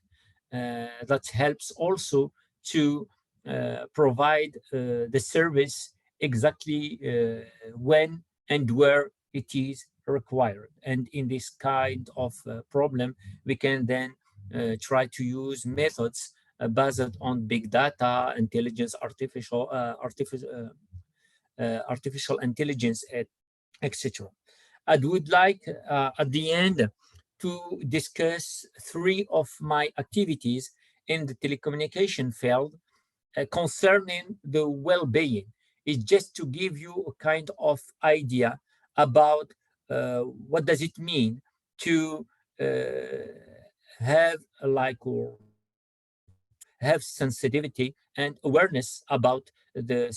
that helps also to provide the service exactly when and where it is required. And in this kind of problem, we can then try to use methods based on big data, intelligence, artificial intelligence, etc. I would like at the end to discuss 3 of my activities in the telecommunication field concerning the well-being. It's just to give you a kind of idea about what does it mean to have like have sensitivity and awareness about the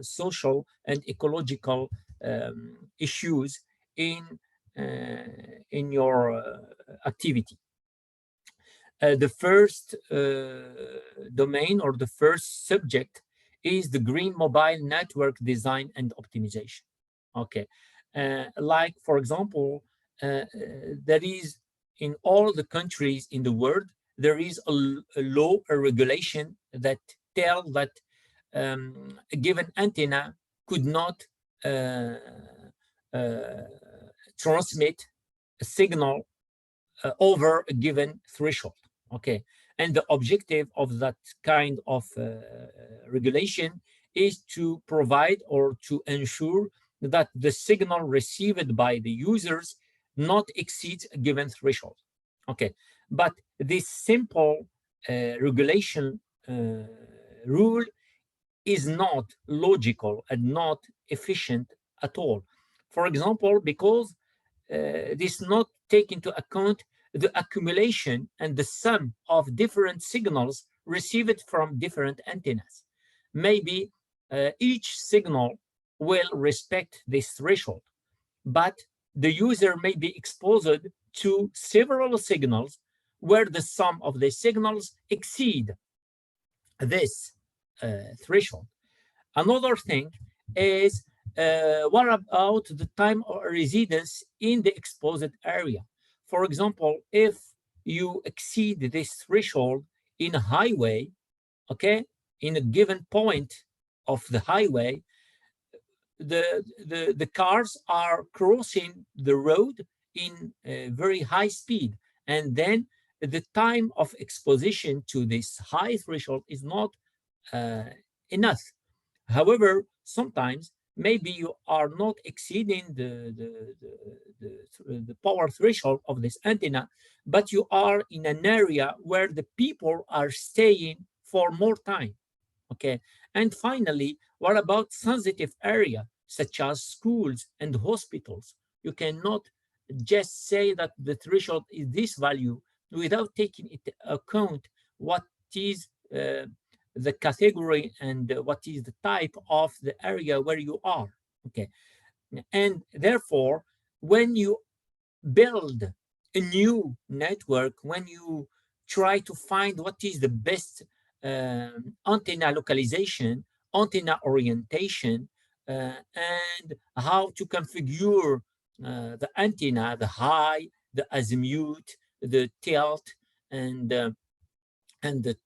social and ecological issues in your activity. The first domain or the first subject is the green mobile network design and optimization. Okay, like for example, there is in all the countries in the world, there is a law, a regulation that tell that a given antenna could not transmit a signal over a given threshold. Okay, and the objective of that kind of regulation is to provide or to ensure that the signal received by the users not exceeds a given threshold. Okay, but this simple regulation rule is not logical and not efficient at all. For example, because this not take into account the accumulation and the sum of different signals received from different antennas. Maybe each signal will respect this threshold, but the user may be exposed to several signals where the sum of the signals exceed this threshold. Another thing is what about the time of residence in the exposed area? For example, if you exceed this threshold in a highway, okay, in a given point of the highway, the cars are crossing the road in a very high speed, and then the time of exposition to this high threshold is not enough. However, sometimes maybe you are not exceeding the power threshold of this antenna, but you are in an area where the people are staying for more time. Okay. And finally, what about sensitive area such as schools and hospitals? You cannot just say that the threshold is this value without taking into account what is the category and what is the type of the area where you are. Okay. And therefore, when you build a new network, when you try to find what is the best antenna localization, antenna orientation, and how to configure the antenna, the high, the azimuth, the tilt, and the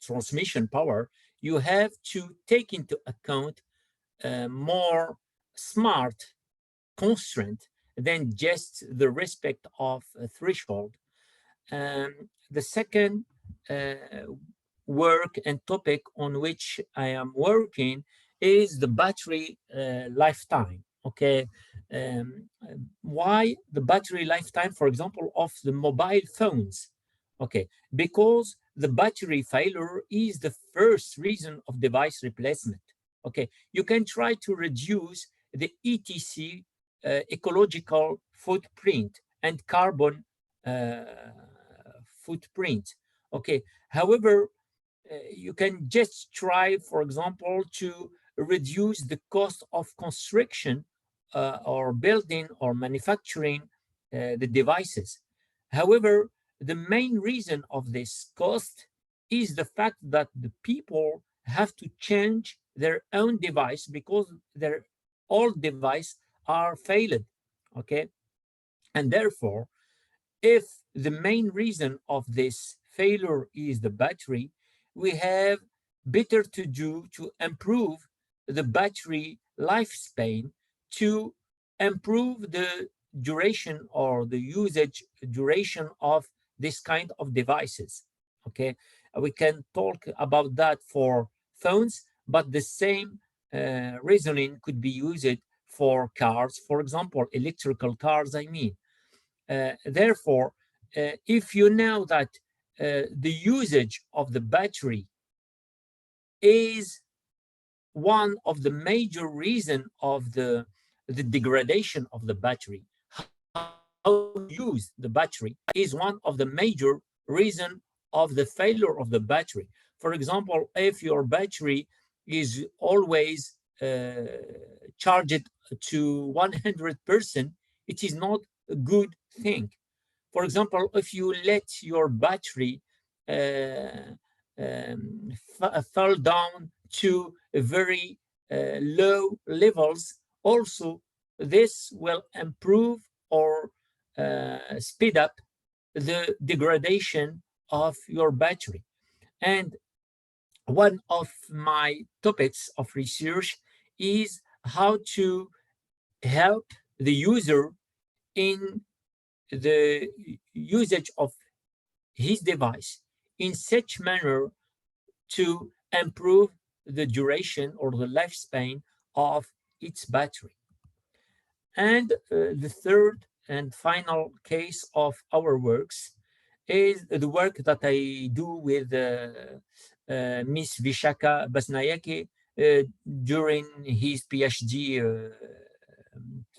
transmission power, you have to take into account more smart constraint than just the respect of a threshold. The second work and topic on which I am working is the battery lifetime. Okay, why the battery lifetime, for example, of the mobile phones? Okay, because the battery failure is the first reason of device replacement. Okay, you can try to reduce the ETC ecological footprint and carbon footprint. Okay, however, you can just try, for example, to reduce the cost of construction or building or manufacturing the devices. However, the main reason of this cost is the fact that the people have to change their own device because their old device are failed. Okay, and therefore, if the main reason of this failure is the battery, we have better to do to improve the battery lifespan, to improve the duration or the usage duration of this kind of devices. Okay, we can talk about that for phones, but the same reasoning could be used for cars, for example, electrical cars, I mean. Therefore, if you know that the usage of the battery is one of the major reasons of the degradation of the battery, how to use the battery is one of the major reasons of the failure of the battery. For example, if your battery is always charged to 100%, it is not a good thing. For example, if you let your battery fall down to very low levels, also this will improve or speed up the degradation of your battery. And one of my topics of research is how to help the user in the usage of his device in such manner to improve the duration or the lifespan of its battery. And the third and final case of our works is the work that I do with Miss Vishaka Basnayake during his PhD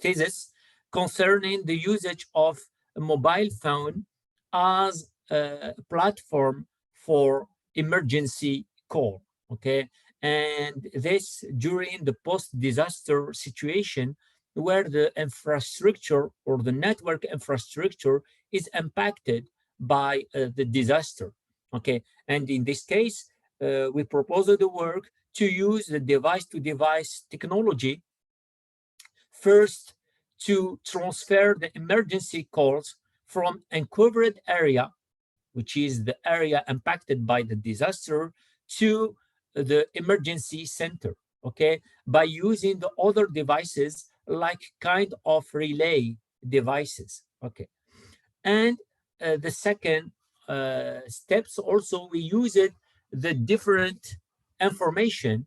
thesis concerning the usage of a mobile phone as a platform for emergency call, okay? And this during the post-disaster situation where the infrastructure or the network infrastructure is impacted by the disaster, okay? And in this case, we proposed the work to use the device-to-device technology first to transfer the emergency calls from uncovered area, which is the area impacted by the disaster, to the emergency center, okay, by using the other devices like kind of relay devices, okay. And the second steps also, we used the different information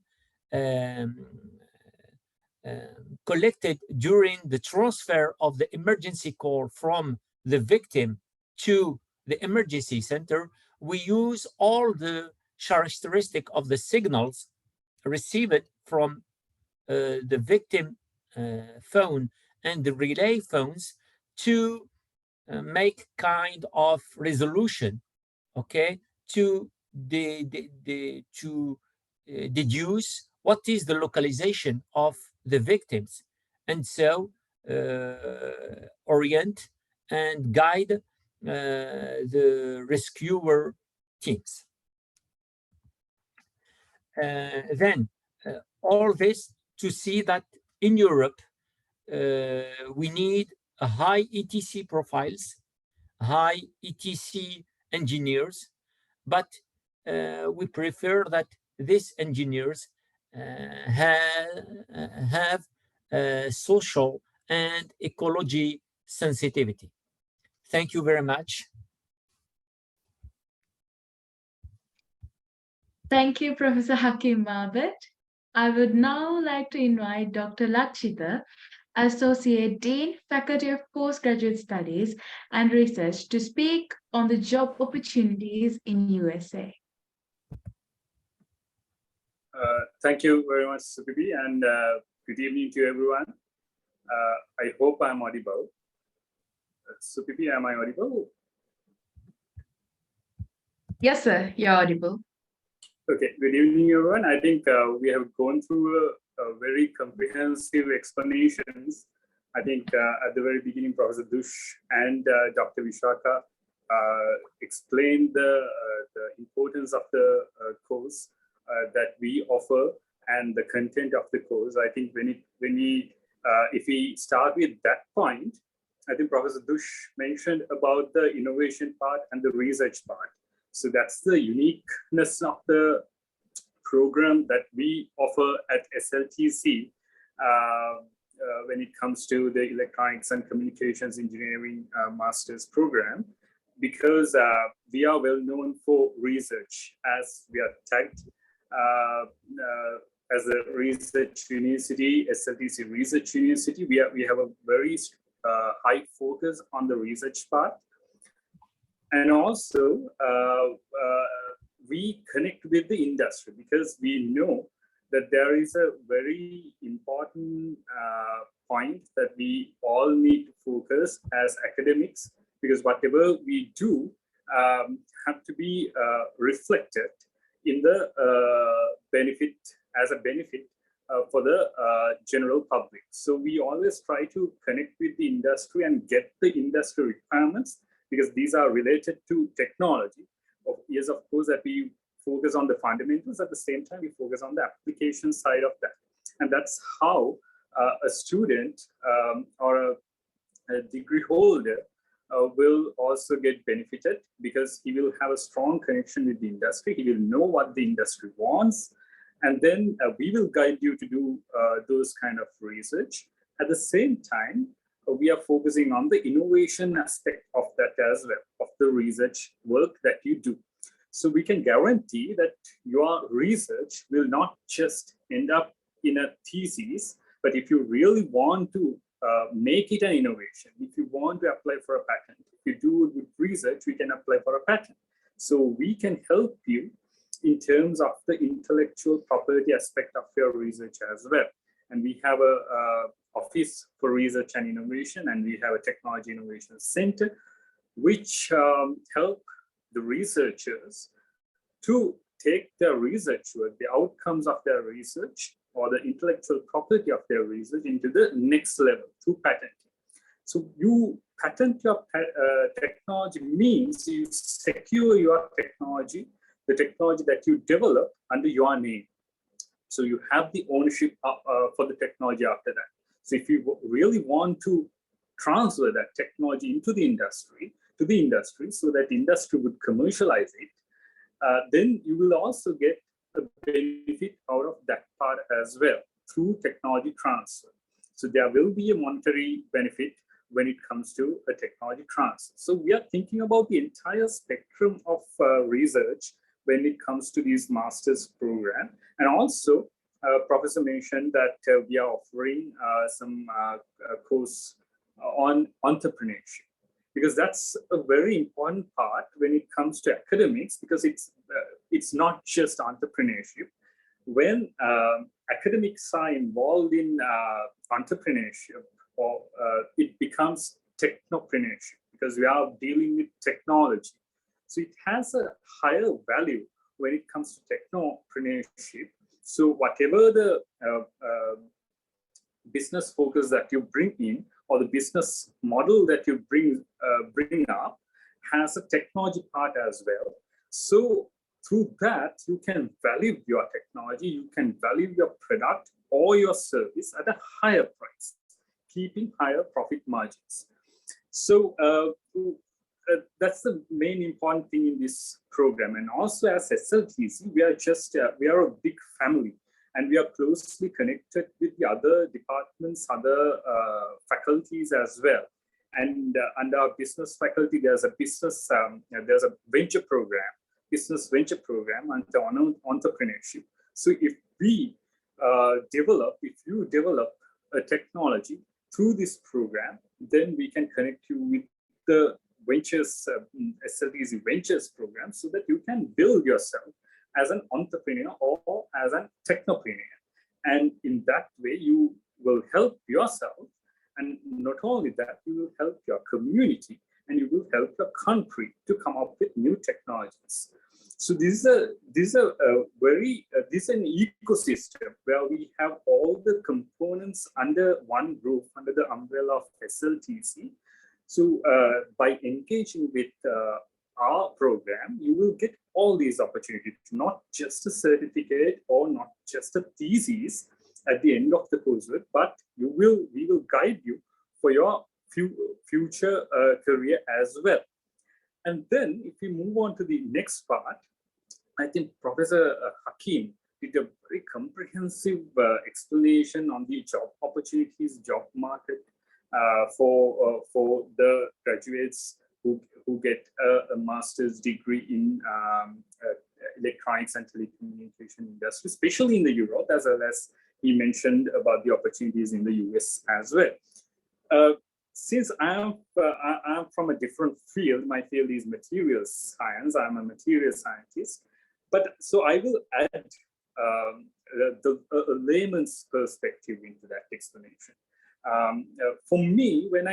collected during the transfer of the emergency call from the victim to the emergency center. We use all the characteristic of the signals received from the victim phone and the relay phones to make kind of resolution, okay, to deduce what is the localization of the victims, and so orient and guide the rescuer teams. Then all this to see that in Europe we need a high ETC profiles, high ETC engineers, but we prefer that these engineers have social and ecology sensitivity. Thank you very much. Thank you, Professor Hakim Muhammad. I would now like to invite Dr. Lakshita, Associate Dean, Faculty of Postgraduate Studies and Research, to speak on the job opportunities in USA. Thank you very much, Supibi, and good evening to everyone. I hope I'm audible. Supibi, am I audible? Yes, sir, you're audible. Okay, good evening, everyone. I think we have gone through a very comprehensive explanations. I think at the very beginning, Professor Dush and Dr. Vishaka explained the importance of the course that we offer and the content of the course. I think if we start with that point, I think Professor Dush mentioned about the innovation part and the research part. So that's the uniqueness of the program that we offer at SLTC when it comes to the Electronics and Communications Engineering Master's program, because we are well known for research, as we are tagged as a research university, SLTC Research University. We have a very high focus on the research part. And also, we connect with the industry because we know that there is a very important point that we all need to focus as academics, because whatever we do, have to be reflected in the benefit as a benefit for the general public. So we always try to connect with the industry and get the industry requirements, because these are related to technology. Yes, of course, that we focus on the fundamentals. At the same time, we focus on the application side of that. And that's how a student or a degree holder will also get benefited, because he will have a strong connection with the industry. He will know what the industry wants. And then we will guide you to do those kind of research. At the same time, we are focusing on the innovation aspect of that as well, of the research work that you do. So we can guarantee that your research will not just end up in a thesis, but if you really want to make it an innovation, if you want to apply for a patent, if you do good research, we can apply for a patent. So we can help you in terms of the intellectual property aspect of your research as well. And we have a Office for Research and Innovation, and we have a Technology Innovation Center, which help the researchers to take their research work, the outcomes of their research, or the intellectual property of their research into the next level through patenting. So you patent your technology means you secure your technology, the technology that you develop under your name. So you have the ownership for the technology after that. So if you really want to transfer that technology into the industry, to the industry, so that the industry would commercialize it, then you will also get a benefit out of that part as well through technology transfer. So there will be a monetary benefit when it comes to a technology transfer. So we are thinking about the entire spectrum of research when it comes to these master's program. And also, Professor mentioned that we are offering some course on entrepreneurship, because that's a very important part when it comes to academics, because it's not just entrepreneurship. When academics are involved in entrepreneurship, or it becomes technopreneurship, because we are dealing with technology. So it has a higher value when it comes to technopreneurship. So whatever the business focus that you bring in, or the business model that you bring up, has a technology part as well. So through that, you can value your technology, you can value your product or your service at a higher price, keeping higher profit margins. So that's the main important thing in this program. And also as SLTC, we are a big family, and we are closely connected with the other departments, other faculties as well. And under our business faculty, there's a venture program, business venture program, and entrepreneurship. So if you develop a technology through this program, then we can connect you with the ventures, SLTC ventures program, so that you can build yourself as an entrepreneur or as a technopreneur. And in that way, you will help yourself. And not only that, you will help your community, and you will help your country to come up with new technologies. So this is an ecosystem where we have all the components under one roof, under the umbrella of SLTC. So by engaging with our program, you will get all these opportunities, not just a certificate or not just a thesis at the end of the coursework, but we will guide you for your future career as well. And then if we move on to the next part, I think Professor Hakim did a very comprehensive explanation on the job opportunities, job market for the graduates who get a master's degree in electronics and telecommunication industry, especially in the Europe, as well as he mentioned about the opportunities in the US as well. Since I'm from a different field, my field is materials science. I'm a material scientist, but so I will add a layman's perspective into that explanation. For me, when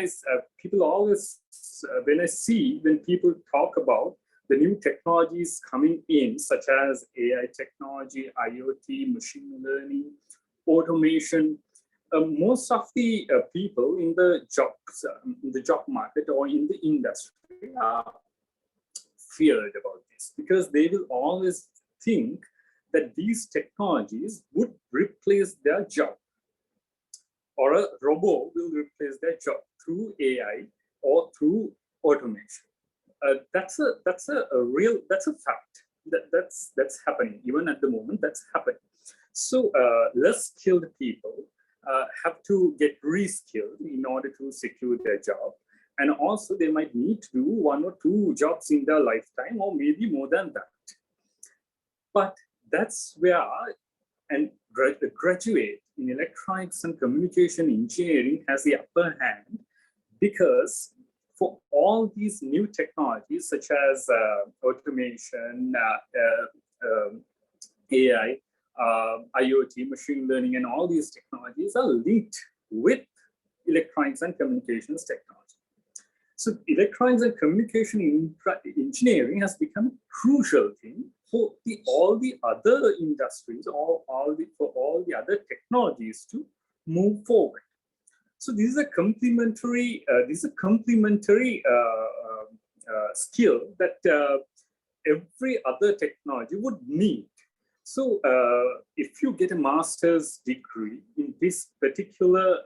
people talk about the new technologies coming in, such as AI technology, IoT, machine learning, automation, most of the people in the job market or in the industry are feared about this, because they will always think that these technologies would replace their job, or a robot will replace their job through AI or through automation. That's a fact. That's happening even at the moment. That's happening. So less skilled people have to get reskilled in order to secure their job, and also they might need to do 1 or 2 jobs in their lifetime, or maybe more than that. But that's where a graduate in electronics and communication engineering has the upper hand, because for all these new technologies such as automation, AI, IoT, machine learning, and all these technologies are linked with electronics and communications technology. So electronics and communication engineering has become a crucial thing for all the other industries, or for all the other technologies to move forward. So this is a complementary skill that every other technology would need. So if you get a master's degree in this particular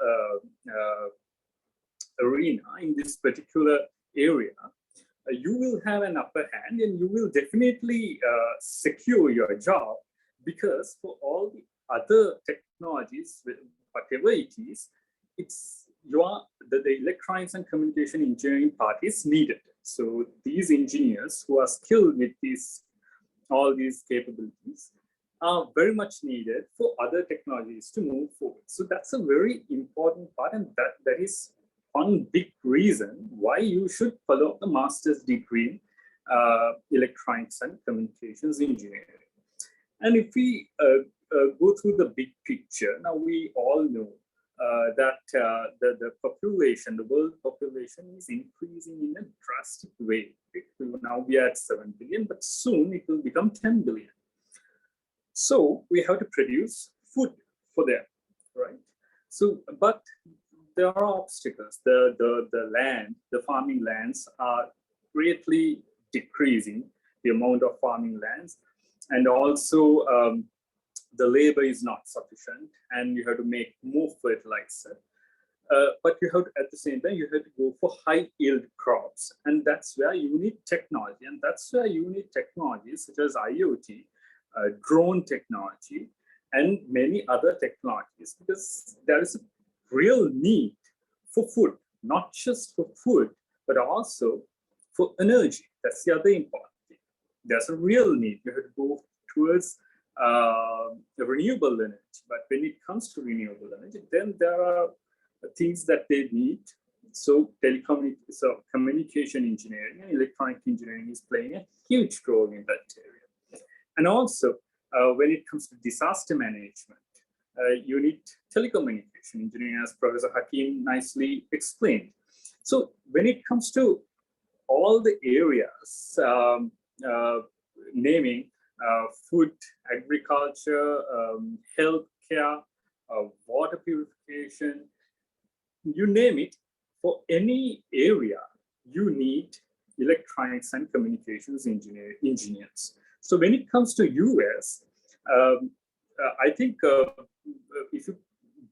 arena, in this particular area, you will have an upper hand, and you will definitely secure your job, because for all the other technologies, whatever it is, the electronics and communication engineering part is needed. So these engineers who are skilled with all these capabilities are very much needed for other technologies to move forward. So that's a very important part, and that is one big reason why you should follow a master's degree in electronics and communications engineering. And if we go through the big picture, now we all know that the population, the world population, is increasing in a drastic way. Now we are at 7 billion, but soon it will become 10 billion. So we have to produce food for them, right? So, but there are obstacles. The farming lands are greatly decreasing, the amount of farming lands, and also the labor is not sufficient, and you have to make more fertilizer. But you have to, at the same time, you have to go for high yield crops, and that's where you need technology, and that's where you need technologies such as IoT, drone technology, and many other technologies, because there is a real need for food, not just for food, but also for energy. That's the other important thing. There's a real need. You have to go towards renewable energy. But when it comes to renewable energy, then there are things that they need. So communication engineering and electronic engineering is playing a huge role in that area. And also, when it comes to disaster management, you need telecommunication engineering, as Professor Hakim nicely explained. So when it comes to all the areas, naming food, agriculture, healthcare, water purification, you name it, for any area, you need electronics and communications engineers. So when it comes to US, I think if you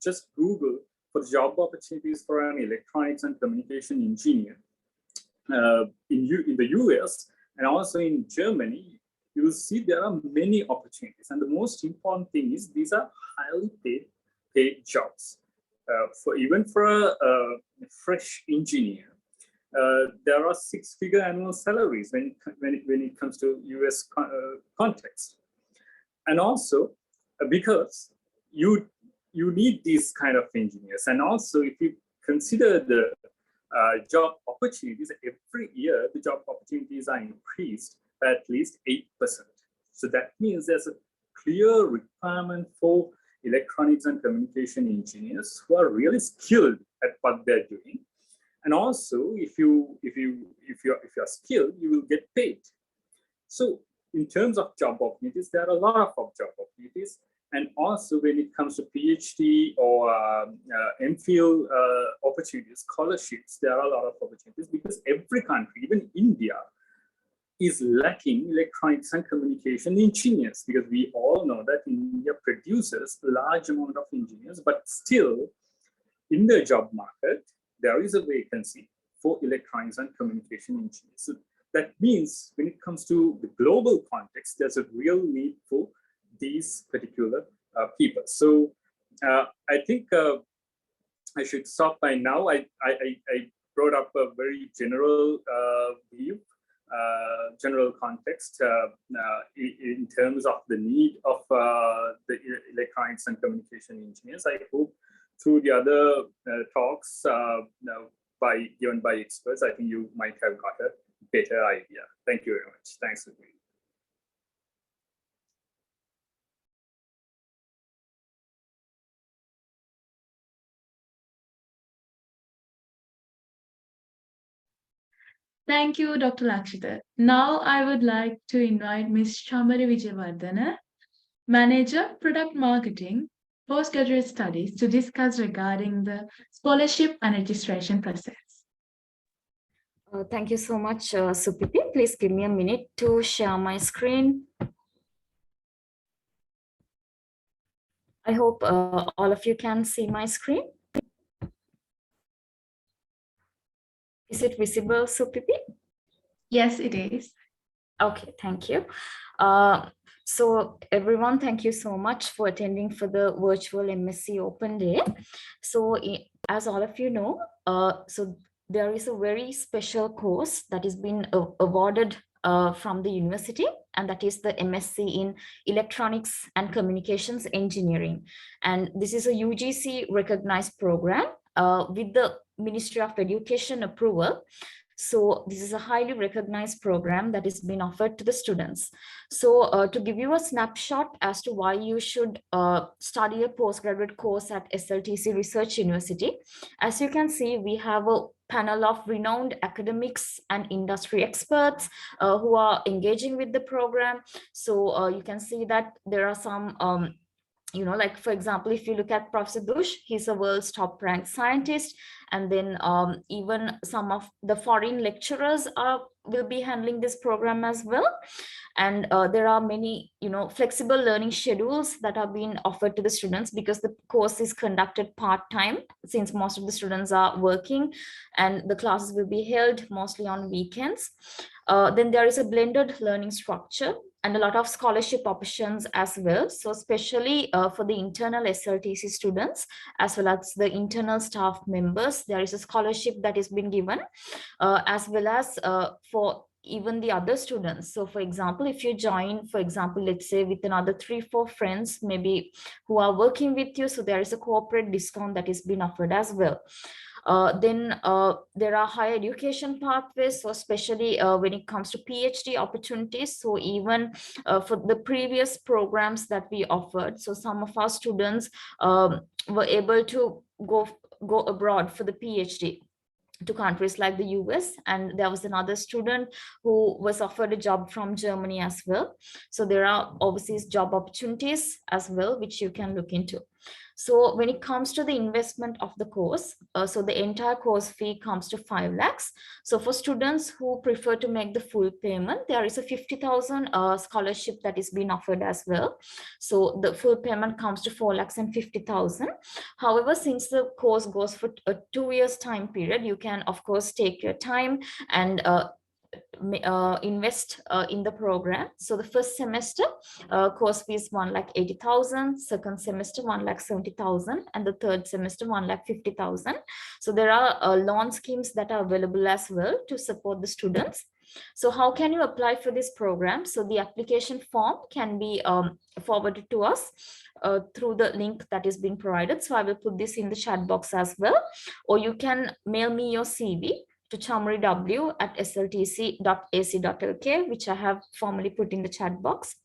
just Google for the job opportunities for an electronics and communication engineer in the US and also in Germany, you will see there are many opportunities. And the most important thing is these are highly paid jobs. Even for a fresh engineer, there are 6-figure annual salaries when it comes to US context. And also because you need these kind of engineers. And also if you consider the job opportunities, every year the job opportunities are increased by at least 8%. So that means there's a clear requirement for electronics and communication engineers who are really skilled at what they're doing. And also, if you're skilled, you will get paid. So in terms of job opportunities, there are a lot of job opportunities. And also when it comes to PhD or MPhil opportunities, scholarships, there are a lot of opportunities because every country, even India, is lacking electronics and communication engineers, because we all know that India produces a large amount of engineers, but still in the job market, there is a vacancy for electronics and communication engineers. So that means when it comes to the global context, there's a real need for these particular people. So I think I should stop by now. I brought up a very general view, general context in terms of the need of the electronics and communication engineers. I hope through the other talks given by experts, I think you might have got a better idea. Thank you very much. Thanks for being. Thank you, Dr. Lakshita. Now I would like to invite Ms. Chamari Vijayawardena, Manager, Product Marketing, Postgraduate Studies, to discuss regarding the scholarship and registration process. Thank you so much, Supiti. Please give me a minute to share my screen. I hope all of you can see my screen. Is it visible, Supiti? Yes, it is. Okay, thank you. So everyone, thank you so much for attending for the virtual MSc Open Day. So as all of you know, so there is a very special course that has been awarded from the university, and that is the MSc in Electronics and Communications Engineering. And this is a UGC recognized program with the Ministry of Education approval. So this is a highly recognized program that is being offered to the students. So to give you a snapshot as to why you should study a postgraduate course at SLTC Research University, as you can see, we have a panel of renowned academics and industry experts who are engaging with the program. So you can see that there are some like, for example, if you look at Professor Bush, he's a world's top ranked scientist. And then even some of the foreign lecturers will be handling this program as well. And there are many, flexible learning schedules that are being offered to the students, because the course is conducted part-time, since most of the students are working, and the classes will be held mostly on weekends. Then there is a blended learning structure and a lot of scholarship options as well. So especially for the internal SLTC students, as well as the internal staff members, there is a scholarship that is being given, as well as for even the other students. So for example, if you join, for example, let's say with another 3-4 friends, maybe who are working with you, so there is a corporate discount that is being offered as well. Then there are higher education pathways, so especially when it comes to PhD opportunities. So even for the previous programs that we offered, so some of our students were able to go abroad for the PhD to countries like the US, and there was another student who was offered a job from Germany as well. So there are overseas job opportunities as well, which you can look into. So when it comes to the investment of the course, so the entire course fee comes to 5 lakhs. So for students who prefer to make the full payment, there is a 50,000 scholarship that is being offered as well. So the full payment comes to 4 lakhs and 50,000. However, since the course goes for a 2 years time period, you can of course take your time and invest in the program. So the first semester course fee is 1,80,000, second semester 1,70,000, and the third semester 1,50,000. So there are loan schemes that are available as well to support the students. So how can you apply for this program? So the application form can be forwarded to us through the link that is being provided. So I will put this in the chat box as well, or you can mail me your CV to chamariw@sltc.ac.lk, which I have formally put in the chat box.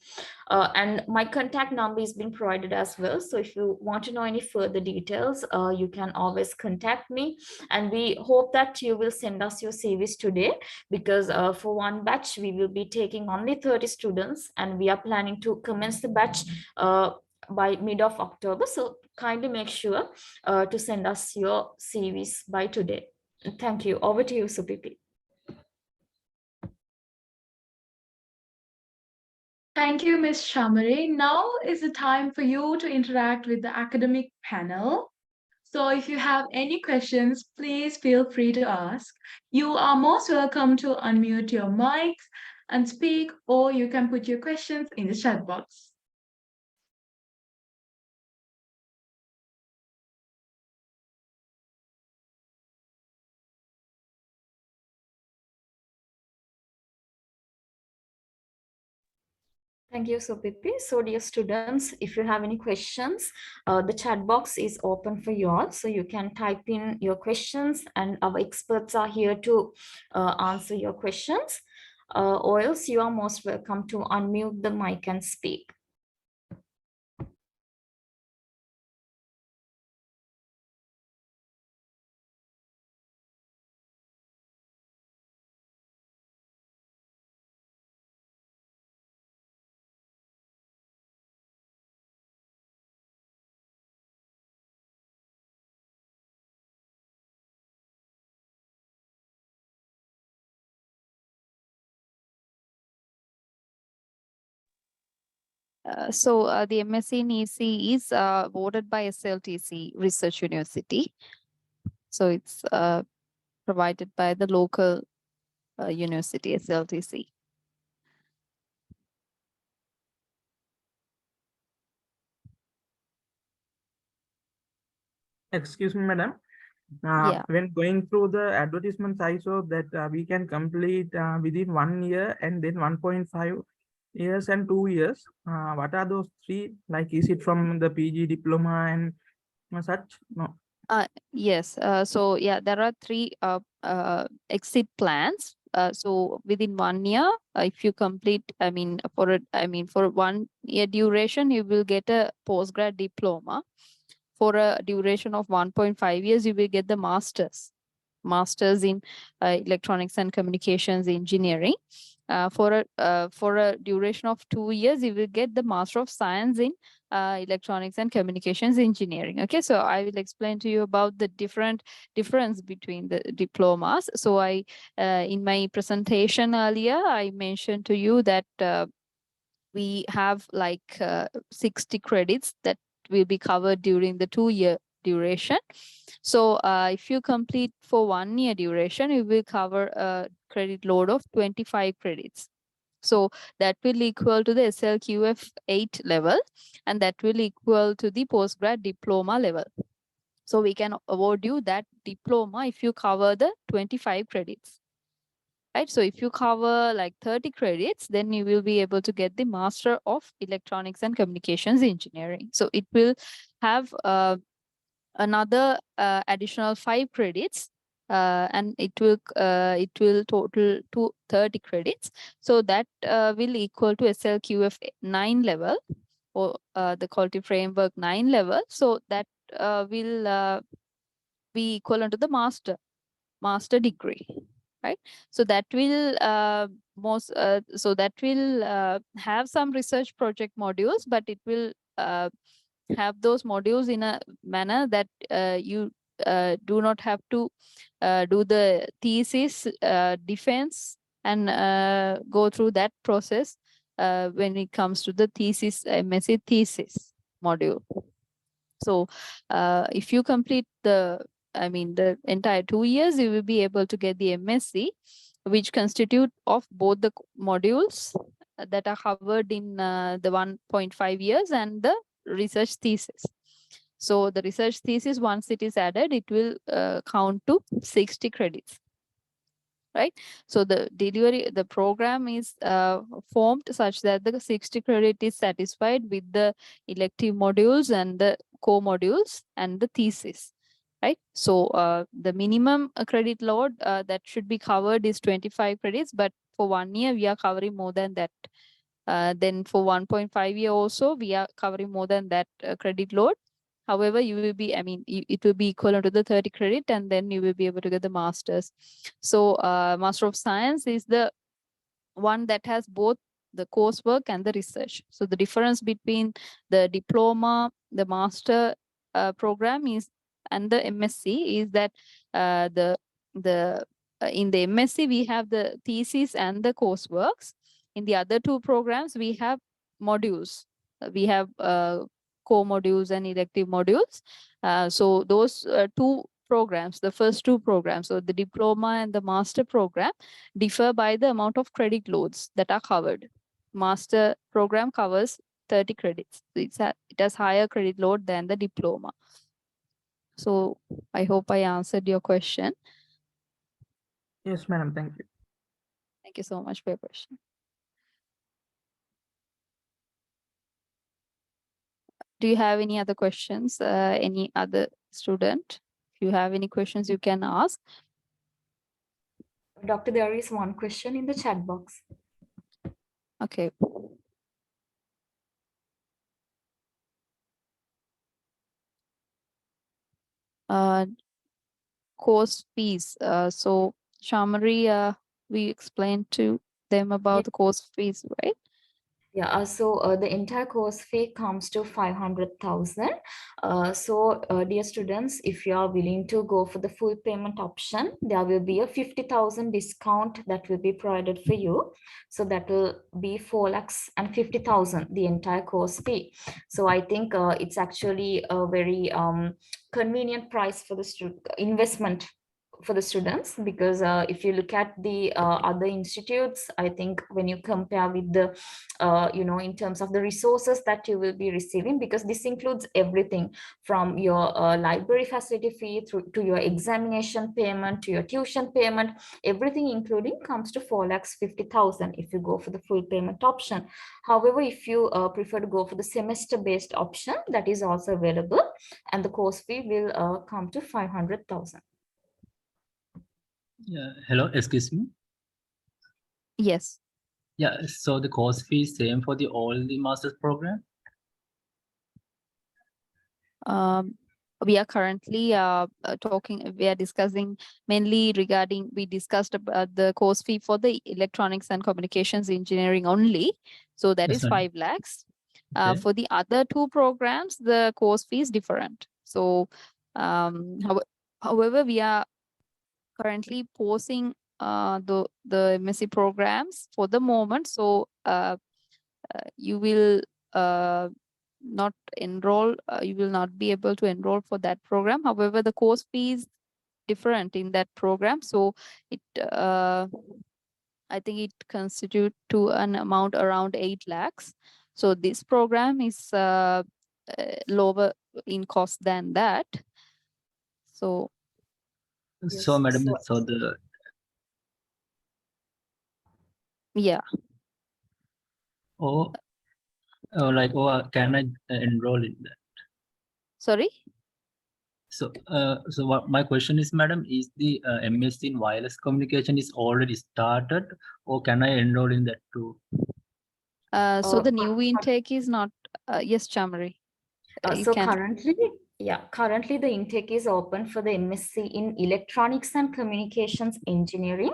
And my contact number is being provided as well. So if you want to know any further details, you can always contact me. And we hope that you will send us your CVs today, because for one batch, we will be taking only 30 students, and we are planning to commence the batch by mid of October. So kindly make sure to send us your CVs by today. Thank you. Over to you, Supipi. Thank you, Ms. Shamari. Now is the time for you to interact with the academic panel. So if you have any questions, please feel free to ask. You are most welcome to unmute your mics and speak, or you can put your questions in the chat box. Thank you, Supipi. So dear students, if you have any questions, the chat box is open for you all. So you can type in your questions, and our experts are here to answer your questions. Or else you are most welcome to unmute the mic and speak. The MSc in EC is awarded by SLTC Research University. So it's provided by the local university, SLTC. Excuse me, madam. Yeah. When going through the advertisements, I saw that we can complete within 1 year and then 1.5 years and 2 years. What are those three? Like, is it from the PG diploma and such? No. Yes. So yeah, there are three exit plans. So within 1 year, if you complete, for 1 year duration, you will get a postgrad diploma. For a duration of 1.5 years, you will get the master's in electronics and communications engineering. For a duration of 2 years, you will get the Master of Science in electronics and communications engineering. Okay, so I will explain to you about the difference between the diplomas. So in my presentation earlier, I mentioned to you that we have like 60 credits that will be covered during the 2-year duration. So if you complete for 1 year duration, you will cover a credit load of 25 credits. So that will equal to the SLQF 8 level, and that will equal to the postgrad diploma level. So we can award you that diploma if you cover the 25 credits. Right, so if you cover like 30 credits, then you will be able to get the Master of Electronics and Communications Engineering. So it will have another additional 5 credits, and it will total to 30 credits. So that will equal to SLQF 9 level, or the Quality Framework 9 level. So that will be equivalent to the master degree. Right, so that will have some research project modules, but it will have those modules in a manner that you do not have to do the thesis defense and go through that process when it comes to the thesis, MSc thesis module. So if you complete the entire 2 years, you will be able to get the MSc, which constitute of both the modules that are covered in the 1.5 years and the research thesis. So the research thesis, once it is added, it will count to 60 credits. Right, so the program is formed such that the 60 credit is satisfied with the elective modules and the core modules and the thesis. right? So the minimum credit load that should be covered is 25 credits, but for 1 year, we are covering more than that. Then for 1.5 year also, we are covering more than that credit load. However, you will be, I mean, it will be equivalent to the 30 credit, and then you will be able to get the master's. So Master of Science is the one that has both the coursework and the research. So the difference between the diploma, the master program is, and the MSc is that in the MSc we have the thesis and the courseworks. In the other two programs we have modules. We have core modules and elective modules. So those two programs, the first two programs, so the diploma and the master program, differ by the amount of credit loads that are covered. Master program covers 30 credits. It has higher credit load than the diploma. So I hope I answered your question. Yes, madam. Thank you. Thank you so much for your question. Do you have any other questions? Any other student? If you have any questions, you can ask. Doctor, there is one question in the chat box. Okay. Course fees. So Shamari, we explained to them about the course fees, right? Yeah, so the entire course fee comes to 500,000. Dear students, if you are willing to go for the full payment option, there will be a 50,000 discount that will be provided for you. So that will be 4,50,000, the entire course fee. So I think it's actually a very convenient price for the investment for the students, because if you look at the other institutes, I think when you compare with the in terms of the resources that you will be receiving, because this includes everything from your library facility fee through to your examination payment to your tuition payment, everything including comes to 4,50,000 if you go for the full payment option. However, if you prefer to go for the semester based option, that is also available, and the course fee will come to 500,000. Yeah, hello, excuse me. Yes. Yeah, so the course fee is same for all the master's program? We are currently we are discussing mainly regarding, we discussed about the course fee for the electronics and communications engineering only. So that is 5 lakhs. Okay. For the other two programs, the course fee is different. So however, we are currently posing the MSc programs for the moment. So you will not enroll, you will not be able to enroll for that program. However, the course fee is different in that program. So it I think it constitutes to an amount around 8 lakhs. So this program is lower in cost than that. So yes, so madam, so the yeah. Can I enroll in that? Sorry? So what my question is, madam, is the MSc in wireless communication is already started, or can I enroll in that too? So the new intake is not, yes, Chamari. So currently the intake is open for the MSc in Electronics and Communications Engineering,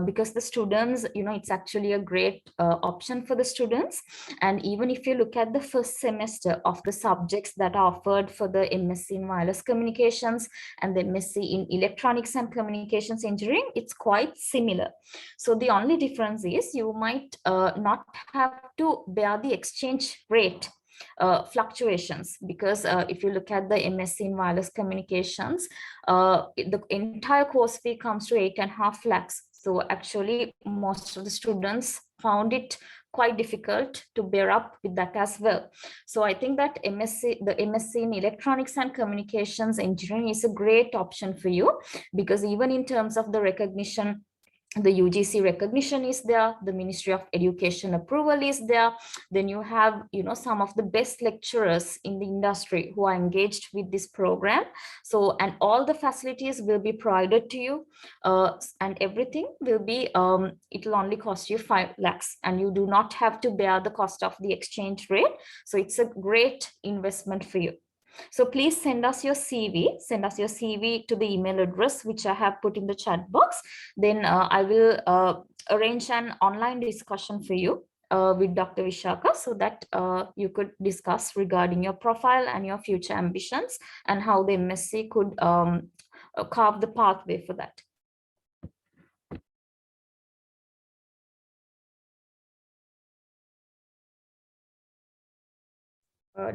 because the students, it's actually a great option for the students. And even if you look at the first semester of the subjects that are offered for the MSc in Wireless Communications and the MSc in Electronics and Communications Engineering, it's quite similar. So the only difference is you might not have to bear the exchange rate fluctuations, because if you look at the MSc in Wireless Communications, the entire course fee comes to 8.5 lakhs. So actually most of the students found it quite difficult to bear up with that as well. So I think that the MSc in Electronics and Communications Engineering is a great option for you, because even in terms of the recognition the UGC recognition is there, the Ministry of Education approval is there. Then you have, some of the best lecturers in the industry who are engaged with this program. So, and all the facilities will be provided to you, and everything will be, it will only cost you 5 lakhs, and you do not have to bear the cost of the exchange rate. So it's a great investment for you. So please send us your CV. Send us your CV to the email address which I have put in the chat box. Then I will arrange an online discussion for you with Dr. Vishaka, so that you could discuss regarding your profile and your future ambitions and how the MSc could carve the pathway for that.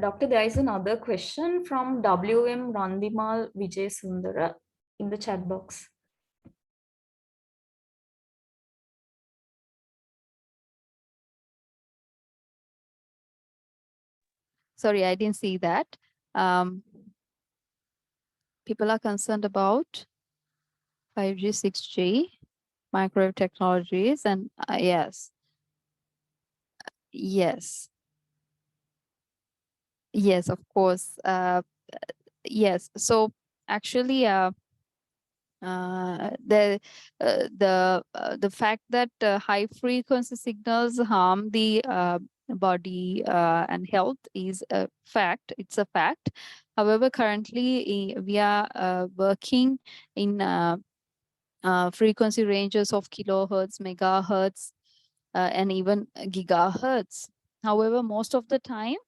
Doctor, there is another question from WM Randimal Vijay Sundara in the chat box. Sorry, I didn't see that. People are concerned about 5G, 6G, microwave technologies, and yes. Yes, of course. Yes. So actually, the fact that high frequency signals harm the body and health is a fact. It's a fact. However, currently we are working in frequency ranges of kilohertz, megahertz, and even gigahertz. However, most of the time,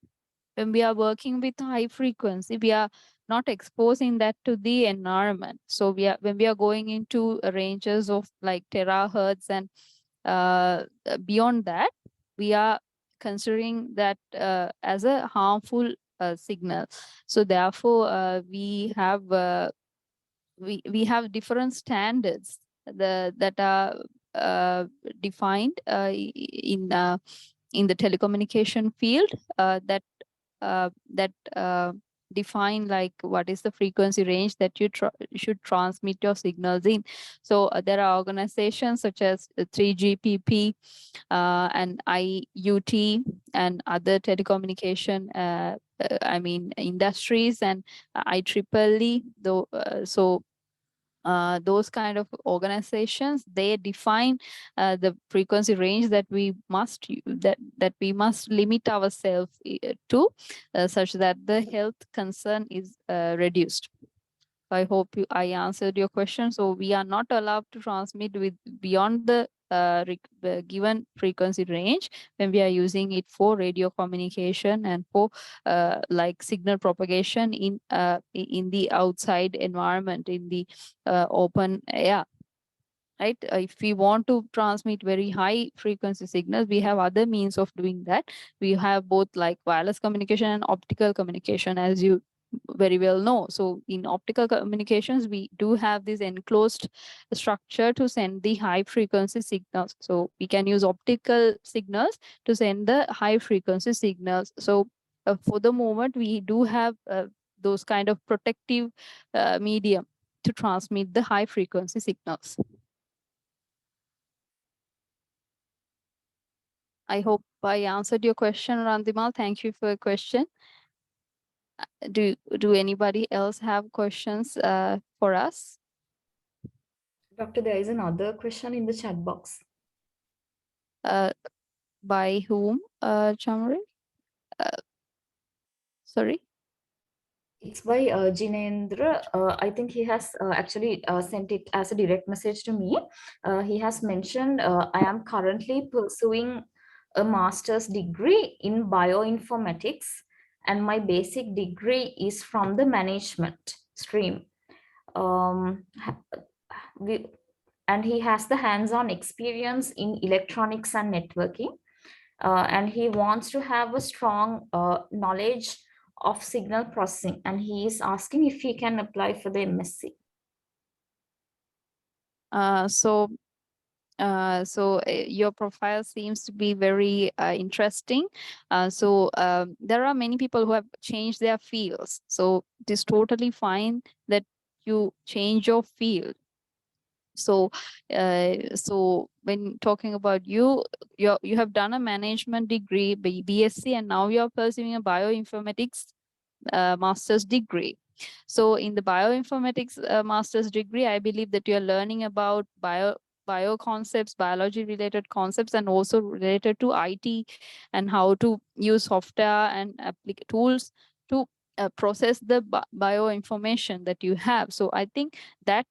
when we are working with high frequency, we are not exposing that to the environment. So when we are going into ranges of like terahertz and beyond that, we are considering that as a harmful signal. So therefore, we have different standards that are defined in the telecommunication field that define like what is the frequency range that you should transmit your signals in. So there are organizations such as 3GPP and IUT and other telecommunication industries and IEEE, though. Those kind of organizations, they define the frequency range that we must limit ourselves to, such that the health concern is reduced. I hope I answered your question. So we are not allowed to transmit with beyond the given frequency range when we are using it for radio communication and for like signal propagation in the outside environment, in the open air. Right? If we want to transmit very high frequency signals, we have other means of doing that. We have both like wireless communication and optical communication, as you very well know. So in optical communications, we do have this enclosed structure to send the high frequency signals. So we can use optical signals to send the high frequency signals. So for the moment, we do have those kind of protective medium to transmit the high frequency signals. I hope I answered your question, Randimal. Thank you for your question. Do anybody else have questions for us? Doctor, there is another question in the chat box. By whom, Chamri? Sorry? It's by Jinendra. I think he has actually sent it as a direct message to me. He has mentioned, I am currently pursuing a master's degree in bioinformatics, and my basic degree is from the management stream. And he has the hands-on experience in electronics and networking. And he wants to have a strong knowledge of signal processing, and he is asking if he can apply for the MSc. So your profile seems to be very interesting. There are many people who have changed their fields. So it is totally fine that you change your field. So, so when talking about you have done a management degree, BSc, and now you're pursuing a bioinformatics master's degree. So in the bioinformatics master's degree, I believe that you're learning about bio concepts, biology related concepts, and also related to IT and how to use software and tools to process the bio information that you have. So I think that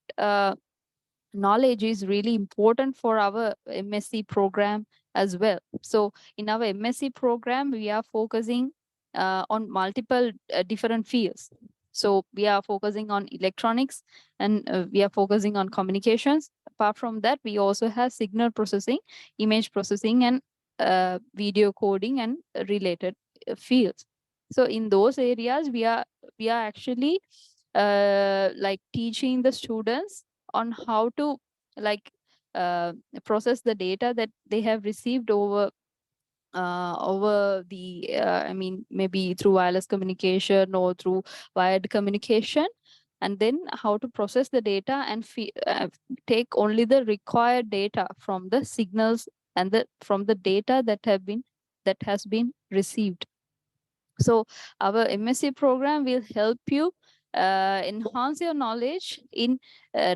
knowledge is really important for our MSc program as well. So in our MSc program, we are focusing on multiple different fields. So we are focusing on electronics, and we are focusing on communications. Apart from that, we also have signal processing, image processing, and video coding and related fields. So in those areas, we are actually like teaching the students on how to like process the data that they have received over the I mean, maybe through wireless communication or through wired communication, and then how to process the data and take only the required data from the signals and from the data that has been received. So our MSc program will help you enhance your knowledge in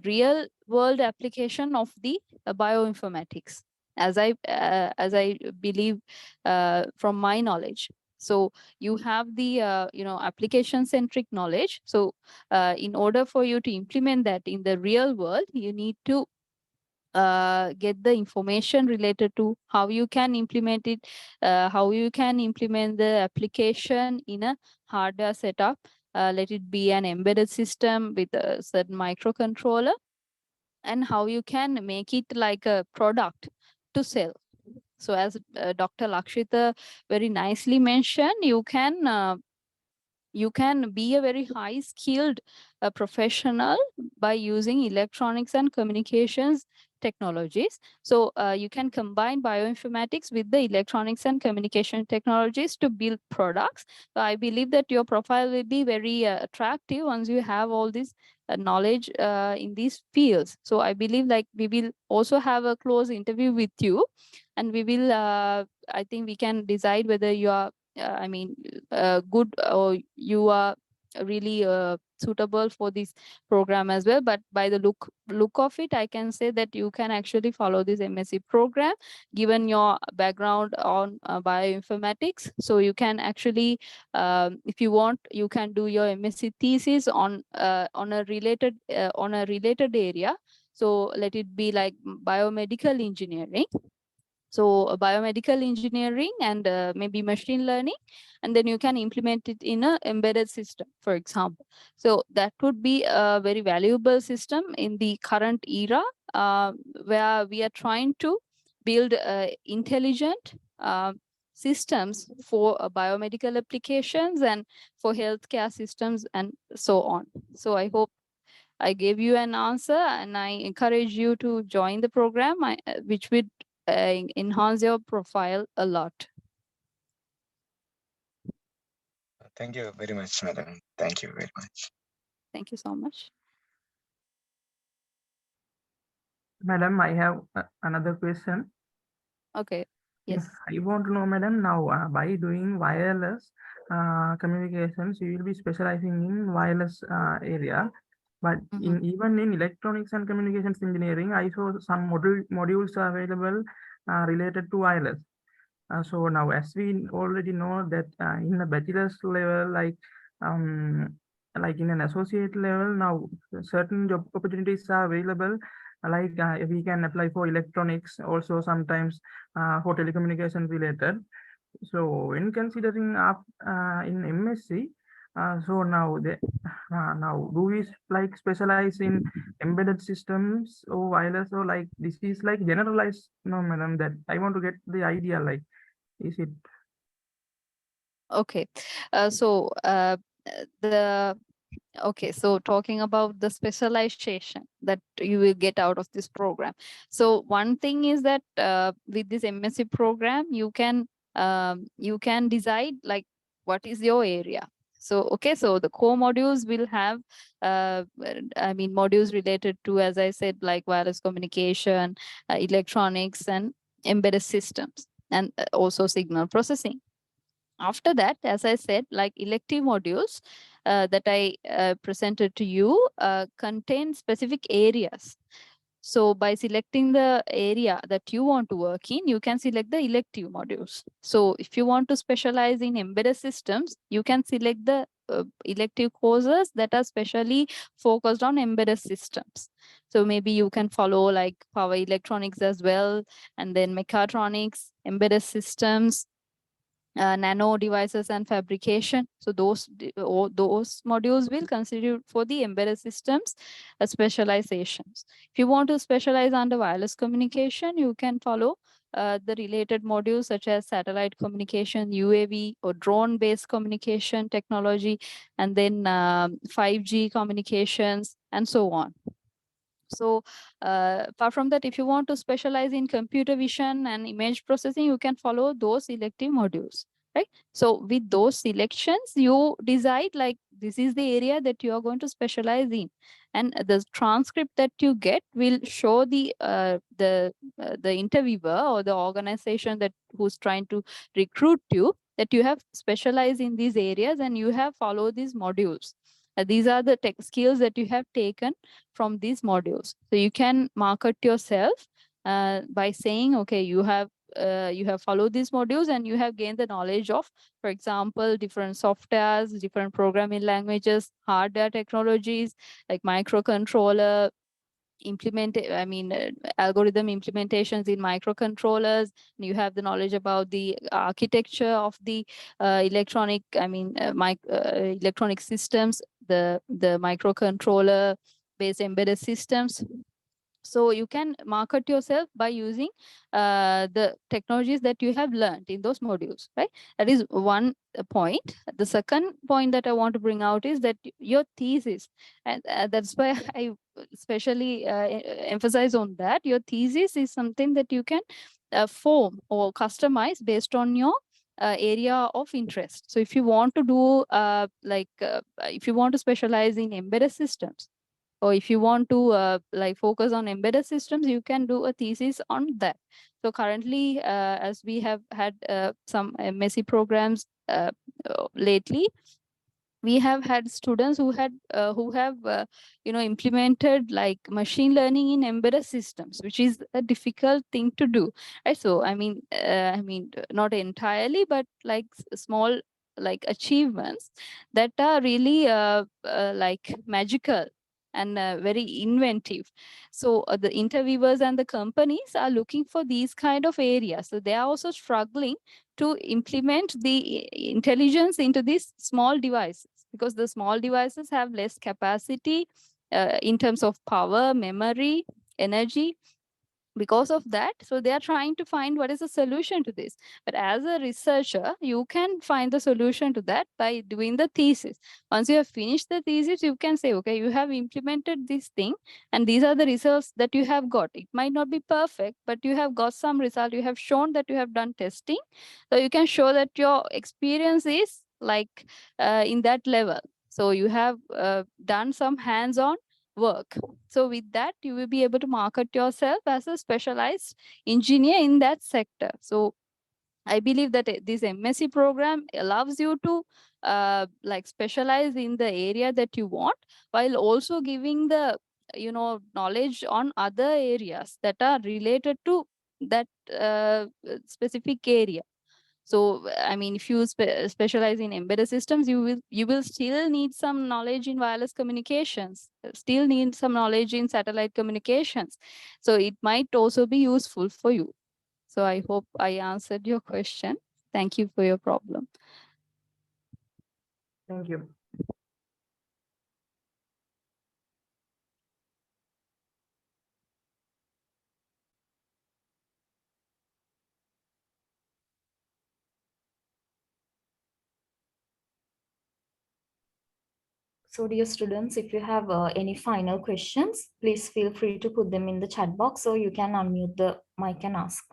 real world application of the bioinformatics, as I believe from my knowledge. So you have the application centric knowledge. So in order for you to implement that in the real world, you need to get the information related to how you can implement it, how you can implement the application in a hardware setup. Let it be an embedded system with a certain microcontroller, and how you can make it like a product to sell. So as Dr. Lakshita very nicely mentioned, you can be a very high skilled professional by using electronics and communications technologies. So you can combine bioinformatics with the electronics and communication technologies to build products. So I believe that your profile will be very attractive once you have all this knowledge in these fields. So I believe like we will also have a close interview with you, and we will I think we can decide whether you are good, or you are really suitable for this program as well. But by the look of it, I can say that you can actually follow this MSc program given your background on bioinformatics. So you can actually, if you want, you can do your MSc thesis on a related area. So let it be like biomedical engineering. So biomedical engineering and maybe machine learning, and then you can implement it in an embedded system, for example. So that would be a very valuable system in the current era, where we are trying to build intelligent systems for biomedical applications and for healthcare systems and so on. So I hope I gave you an answer, and I encourage you to join the program, which would enhance your profile a lot. Thank you very much, madam. Thank you very much. Thank you so much. Madam, I have another question. Okay. Yes. I want to know, madam, now by doing wireless communications, you will be specializing in wireless area. But even in electronics and communications engineering, I saw some modules are available related to wireless. So now, as we already know that in the bachelor's level, like in an associate level, now certain job opportunities are available. Like we can apply for electronics, also sometimes for telecommunications related. So when considering in MSc, so now now do we like specialize in embedded systems or wireless, or like this is like generalized? No, madam, that I want to get the idea, like is it okay? So talking about the specialization that you will get out of this program. So one thing is that with this MSc program, you can decide like what is your area. So, okay, so the core modules will have, modules related to, as I said, like wireless communication, electronics, and embedded systems, and also signal processing. After that, as I said, like elective modules that I presented to you contain specific areas. So by selecting the area that you want to work in, you can select the elective modules. So if you want to specialize in embedded systems, you can select the elective courses that are specially focused on embedded systems. So maybe you can follow like power electronics as well, and then mechatronics, embedded systems, nano devices and fabrication. So those modules will consider for the embedded systems specializations. If you want to specialize under wireless communication, you can follow the related modules such as satellite communication, UAV or drone based communication technology, and then 5G communications and so on. So apart from that, if you want to specialize in computer vision and image processing, you can follow those elective modules, right? So with those selections, you decide like this is the area that you are going to specialize in, and the transcript that you get will show the interviewer or the organization that who's trying to recruit you that you have specialized in these areas and you have followed these modules. These are the tech skills that you have taken from these modules. So you can market yourself by saying, okay, you have followed these modules and you have gained the knowledge of, for example, different softwares, different programming languages, hardware technologies like microcontroller, algorithm implementations in microcontrollers. You have the knowledge about the architecture of the electronic systems, the microcontroller based embedded systems. So you can market yourself by using the technologies that you have learned in those modules, right? That is one point. The second point that I want to bring out is that your thesis, and that's why I especially emphasize on that. Your thesis is something that you can form or customize based on your area of interest. So if you want to do if you want to specialize in embedded systems, or if you want to focus on embedded systems, you can do a thesis on that. So currently, as we have had some MSc programs lately, we have had students who have implemented like machine learning in embedded systems, which is a difficult thing to do, right? So not entirely, but like small like achievements that are really like magical and very inventive. So the interviewers and the companies are looking for these kind of areas. So they are also struggling to implement the intelligence into these small devices, because the small devices have less capacity in terms of power, memory, energy. Because of that, so they are trying to find what is the solution to this. But as a researcher, you can find the solution to that by doing the thesis. Once you have finished the thesis, you can say, okay, you have implemented this thing and these are the results that you have got. It might not be perfect, but you have got some result. You have shown that you have done testing. So you can show that your experience is like in that level. So you have done some hands-on work. So with that, you will be able to market yourself as a specialized engineer in that sector. So I believe that this MSc program allows you to specialize in the area that you want, while also giving the knowledge on other areas that are related to that specific area. So, if you specialize in embedded systems, you will still need some knowledge in wireless communications, still need some knowledge in satellite communications. So it might also be useful for you. So I hope I answered your question. Thank you for your problem. Thank you. So dear students, if you have any final questions, please feel free to put them in the chat box, or you can unmute the mic and ask.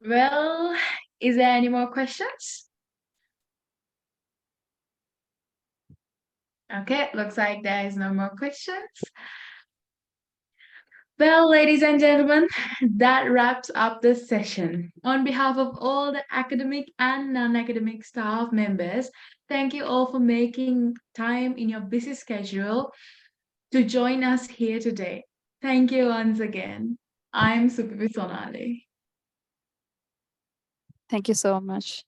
Well, is there any more questions? Okay, looks like there is no more questions. Well, ladies and gentlemen, that wraps up this session. On behalf of all the academic and non-academic staff members, thank you all for making time in your busy schedule to join us here today. Thank you once again. I'm Supivi Sonali. Thank you so much.